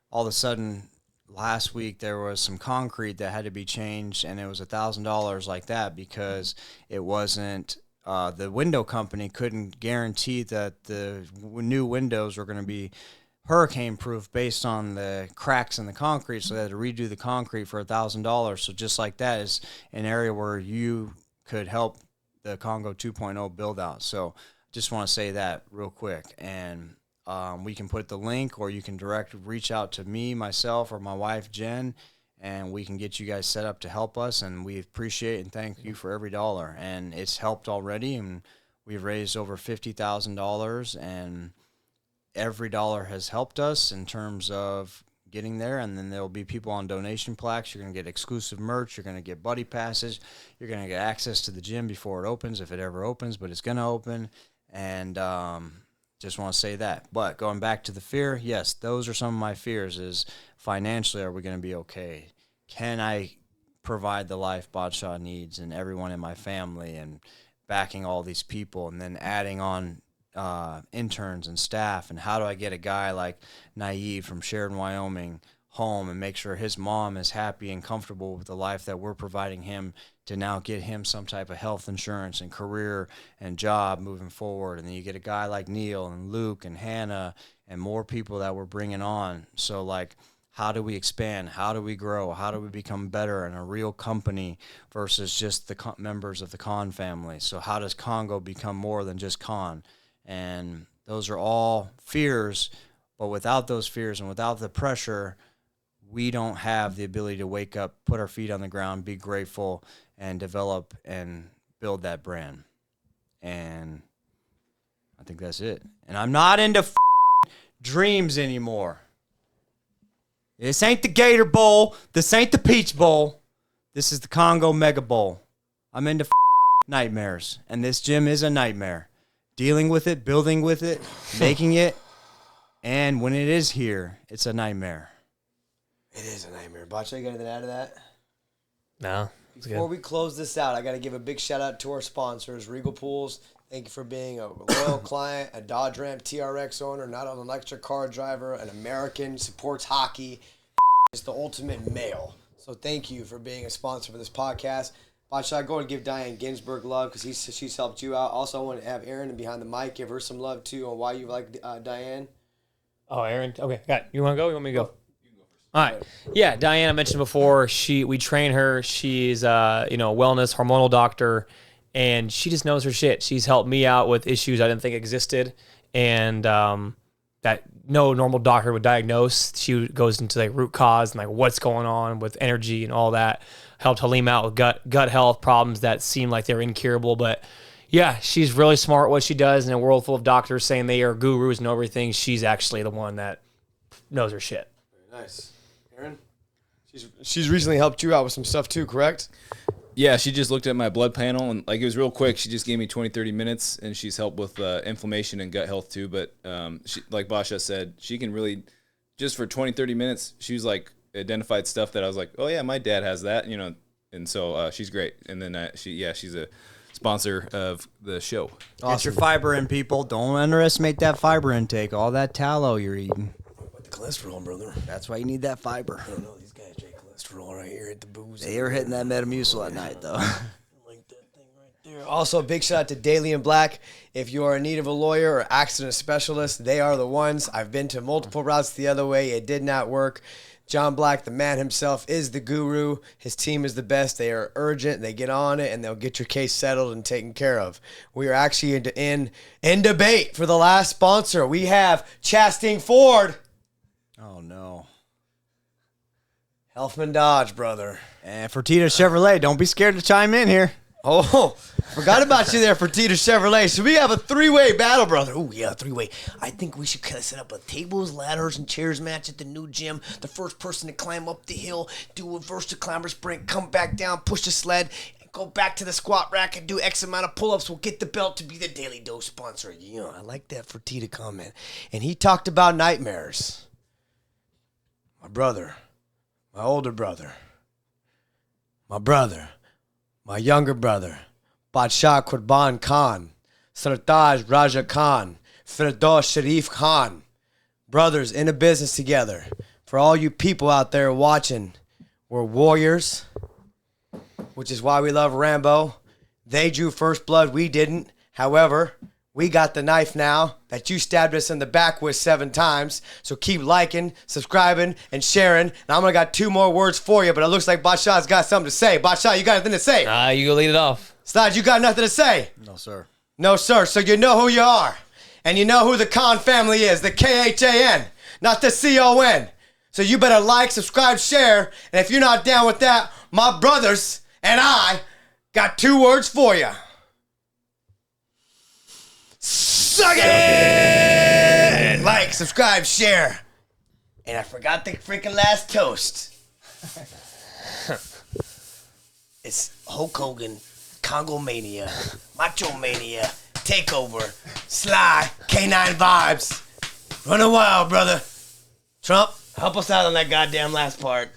all of a sudden last week there was some concrete that had to be changed, and it was $1,000 like that because it wasn't. The window company couldn't guarantee that the new windows were going to be hurricane-proof based on the cracks in the concrete, so they had to redo the concrete for $1,000. So just like that is an area where you could help the KHANGO 2.0 build out. So just want to say that real quick. And we can put the link, or you can reach out to me, myself, or my wife, Jen, and we can get you guys set up to help us. And we appreciate and thank you for every dollar. And it's helped already, and we've raised over $50,000, and every dollar has helped us in terms of getting there. And then there'll be people on donation plaques. You're going to get exclusive merch. You're going to get buddy passes. You're going to get access to the gym before it opens, if it ever opens, but it's going to open. And just want to say that. But going back to the fear, yes, those are some of my fears. Is financially, are we going to be okay? Can I provide the life Bhadshah needs and everyone in my family, and backing all these people, and then adding on interns and staff? And how do I get a guy like Naive from Sheridan, Wyoming home and make sure his mom is happy and comfortable with the life that we're providing him, to now get him some type of health insurance and career and job moving forward? And then you get a guy like Neil and Luke and Hannah and more people that we're bringing on. So like, how do we expand? How do we grow? How do we become better in a real company versus just the members of the Khan family? So how does KHANGO become more than just Khan? And those are all fears, but without those fears and without the pressure, we don't have the ability to wake up, put our feet on the ground, be grateful, and develop and build that brand. And I think that's it. And I'm not into dreams anymore. This ain't the Gator Bowl. This ain't the Peach Bowl. This is the KHANGO Mega Bowl. I'm into nightmares, and this gym is a nightmare. Dealing with it, building with it, making it, and when it is here, it's a nightmare. It is a nightmare. Bhadshah, you got anything to add to that? No. Before we close this out, I got to give a big shout out to our sponsors, Regal Pools, Thank you for being a loyal client, a Dodge Ram TRX owner, not an electric car driver, an American, supports hockey. Is the ultimate male. So thank you for being a sponsor for this podcast. Bhadshah, go and give Diane Ginsburg love because she's helped you out. Also, I want to have Aaron behind the mic. Give her some love, too, on why you like Diane. Oh, Aaron. Okay, got it. You want to go? You want me to go? All right. Yeah, Diane, I mentioned before, we train her. She's a wellness hormonal doctor, and she just knows her shit. She's helped me out with issues I didn't think existed, and that no normal doctor would diagnose. She goes into like root cause and like what's going on with energy and all that. Helped Halim out with gut health problems that seem like they're incurable, but yeah, she's really smart at what she does. In a world full of doctors saying they are gurus and everything, she's actually the one that knows her shit. Very nice. Aaron? She's recently helped you out with some stuff too, correct? Yeah, she just looked at my blood panel, and like it was real quick. She just gave me 20, 30 minutes, and she's helped with inflammation and gut health too. But she, like Bhadshah said, she can really, just for 20, 30 minutes, she was like identified stuff that I was like, oh yeah, my dad has that, and so she's great. And then she's a sponsor of the show. Awesome. Get your fiber in, people. Don't underestimate that fiber intake. All that tallow you're eating. With the cholesterol, brother. That's why you need that fiber. I don't know. These guys drink cholesterol right here at the booze. They are hitting that Metamucil at night, though. Like that thing right there. Also, a big shout out to Daily and Black. If you are in need of a lawyer or accident specialist, they are the ones. I've been to multiple routes the other way. It did not work. John Black, the man himself, is the guru. His team is the best. They are urgent. They get on it, and they'll get your case settled and taken care of. We are actually in debate for the last sponsor. We have Chastain Ford. Oh, no. Helfman Dodge, brother. And Fertitta Chevrolet, don't be scared to chime in here. Oh, forgot about you there, Fertitta Chevrolet. So we have a three-way battle, brother. Oh, yeah, three-way. I think we should kind of set up a tables, ladders, and chairs match at the new gym. The first person to climb up the hill, do a versus climber sprint, come back down, push the sled, and go back to the squat rack and do X amount of pull-ups. We'll get the belt to be the Daily Dose sponsor. Yeah, I like that Fertitta comment. And he talked about nightmares. My brother, my older brother, my younger brother, Bhadshah Qurban Khan, Sartaj Raja Khan, Firdose Sharif Khan, brothers in a business together. For all you people out there watching, we're warriors, which is why we love Rambo. They drew first blood, we didn't. However, we got the knife now that you stabbed us in the back with 7 times. So keep liking, subscribing, and sharing. And I'm going to got 2 more words for you, but it looks like Bhadshah's got something to say. Bhadshah, you got nothing to say? You go lead it off. Slide, you got nothing to say? No, sir. No, sir. So you know who you are. And you know who the Khan family is, the KHAN, not the CON. So you better like, subscribe, share. And if you're not down with that, my brothers and I got 2 words for you. Suck it! Like, subscribe, share. And I forgot the freaking last toast. It's Hulk Hogan, Congo Mania, Macho Mania, Takeover, Sly, K9 vibes. Running wild, brother. Trump, help us out on that goddamn last part.